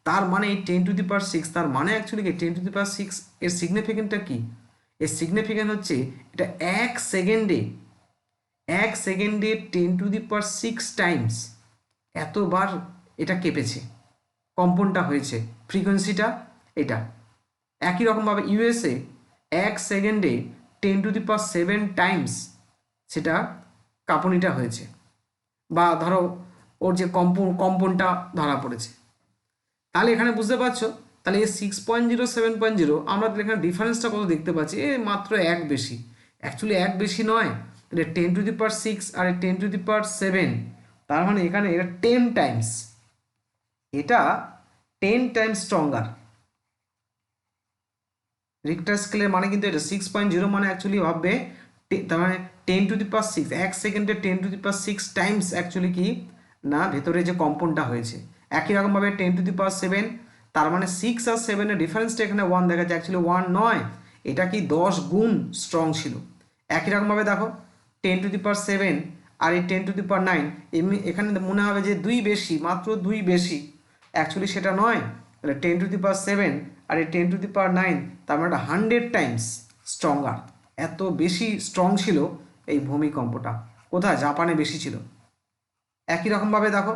[SPEAKER 1] তার মানে এই 10⁶, তার মানে অ্যাকচুয়ালি কি 10⁶ এর সিগনিফিকেন্টটা কি? এর সিগনিফিকেন্ট হচ্ছে এটা এক সেকেন্ডে 10⁶ টাইমস এতবার এটা কেঁপেছে, কম্পনটা হয়েছে, ফ্রিকোয়েন্সিটা এটা। একই রকমভাবে ইউএসএ 1 সেকেন্ডে 10⁷ টাইমস সেটা কাঁপুনিটা হয়েছে, বা ধরো ওর যে কম্পনটা ধরা পড়েছে। তাহলে এখানে বুঝতে পারছো, তাহলে এই 6.0, 7.0 আমরা এখানে ডিফারেন্সটা কত দেখতে পাচ্ছি, মাত্র এক বেশি। অ্যাকচুয়ালি এক বেশি নয়, এটা 10⁶ আর 10⁷, তার মানে এখানে এটা 10 টাইমস, এটা 10 টাইমস স্ট্রঙ্গার। রিক্টার স্কেলের মানে কিন্তু এটা 6.0 মানে অ্যাকচুয়ালি ভাববে তার মানে 10⁶, এক সেকেন্ডে 10⁶ টাইমস অ্যাকচুয়ালি কি না ভেতরে যে কম্পনটা হয়েছে। একই রকমভাবে 10⁷, তার মানে 6 আর 7-এর ডিফারেন্সটা এখানে 1 দেখা যায়, অ্যাকচুয়ালি 1 নয়, এটা কি 10 গুণ স্ট্রং ছিল। একই রকমভাবে দেখো 10⁷ আর এই 10⁹, এখানে মনে হবে যে 2 বেশি, মাত্র 2 বেশি, অ্যাকচুয়ালি সেটা নয়। তাহলে 10⁷ আর এই 10⁹, তার মানে 100 টাইমস স্ট্রঙ্গার, এত বেশি স্ট্রং ছিল এই ভূমিকম্পটা। কোথায়? জাপানে বেশি ছিল। একই রকমভাবে দেখো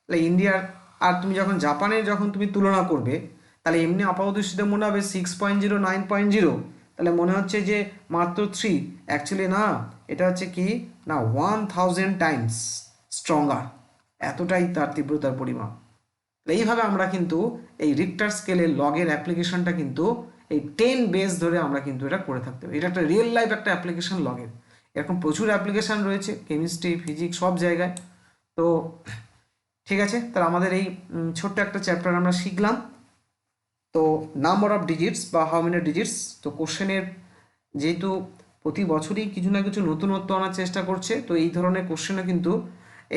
[SPEAKER 1] তাহলে ইন্ডিয়ার আর তুমি যখন জাপানের যখন তুমি তুলনা করবে, তাহলে এমনি আপাতদৃষ্টিতে মনে হবে 6.0, 9.0, তাহলে মনে হচ্ছে যে মাত্র 3, অ্যাকচুয়ালি না, এটা হচ্ছে কি না 1000 টাইমস স্ট্রঙ্গার, এতটাই তার তীব্রতার পরিমাপ। এইভাবে আমরা কিন্তু এই রিক্টার স্কেলের লগের অ্যাপ্লিকেশনটা কিন্তু এই 10 বেস ধরে আমরা কিন্তু এটা করে থাকতে পারি। এটা একটা রিয়েল লাইফ একটা অ্যাপ্লিকেশন লগের, এরকম প্রচুর অ্যাপ্লিকেশন রয়েছে কেমিস্ট্রি, ফিজিক্স সব জায়গায়। তো ঠিক আছে, তাহলে আমাদের এই ছোট্ট একটা চ্যাপ্টার আমরা শিখলাম। তো নাম্বার অফ ডিজিটস বা হাউ মেনি ডিজিটস। তো কোশ্চেনের যেহেতু প্রতি বছরই কিছু না কিছু নতুনত্ব আনার চেষ্টা করছে, তো এই ধরনের কোশ্চেনও কিন্তু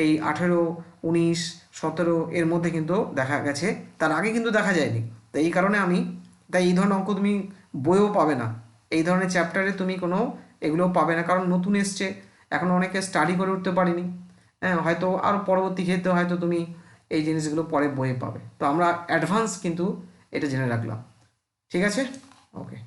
[SPEAKER 1] এই 18, 19, 17 এর মধ্যে কিন্তু দেখা গেছে, তার আগে কিন্তু দেখা যায়নি। তো এই কারণে তাই এই ধরনের অঙ্ক তুমি বইও পাবে না, এই ধরনের চ্যাপ্টারে তুমি কোনো এগুলো পাবে না, কারণ নতুন এসছে, এখন অনেকে স্টাডি করে উঠতে পারিনি। হ্যাঁ, হয়তো আরও পরবর্তী ক্ষেত্রে হয়তো তুমি এই জিনিসগুলো পরে বইয়ে পাবে। তো আমরা অ্যাডভান্স কিন্তু এটা জেনে রাখলাম। ঠিক আছে, ওকে।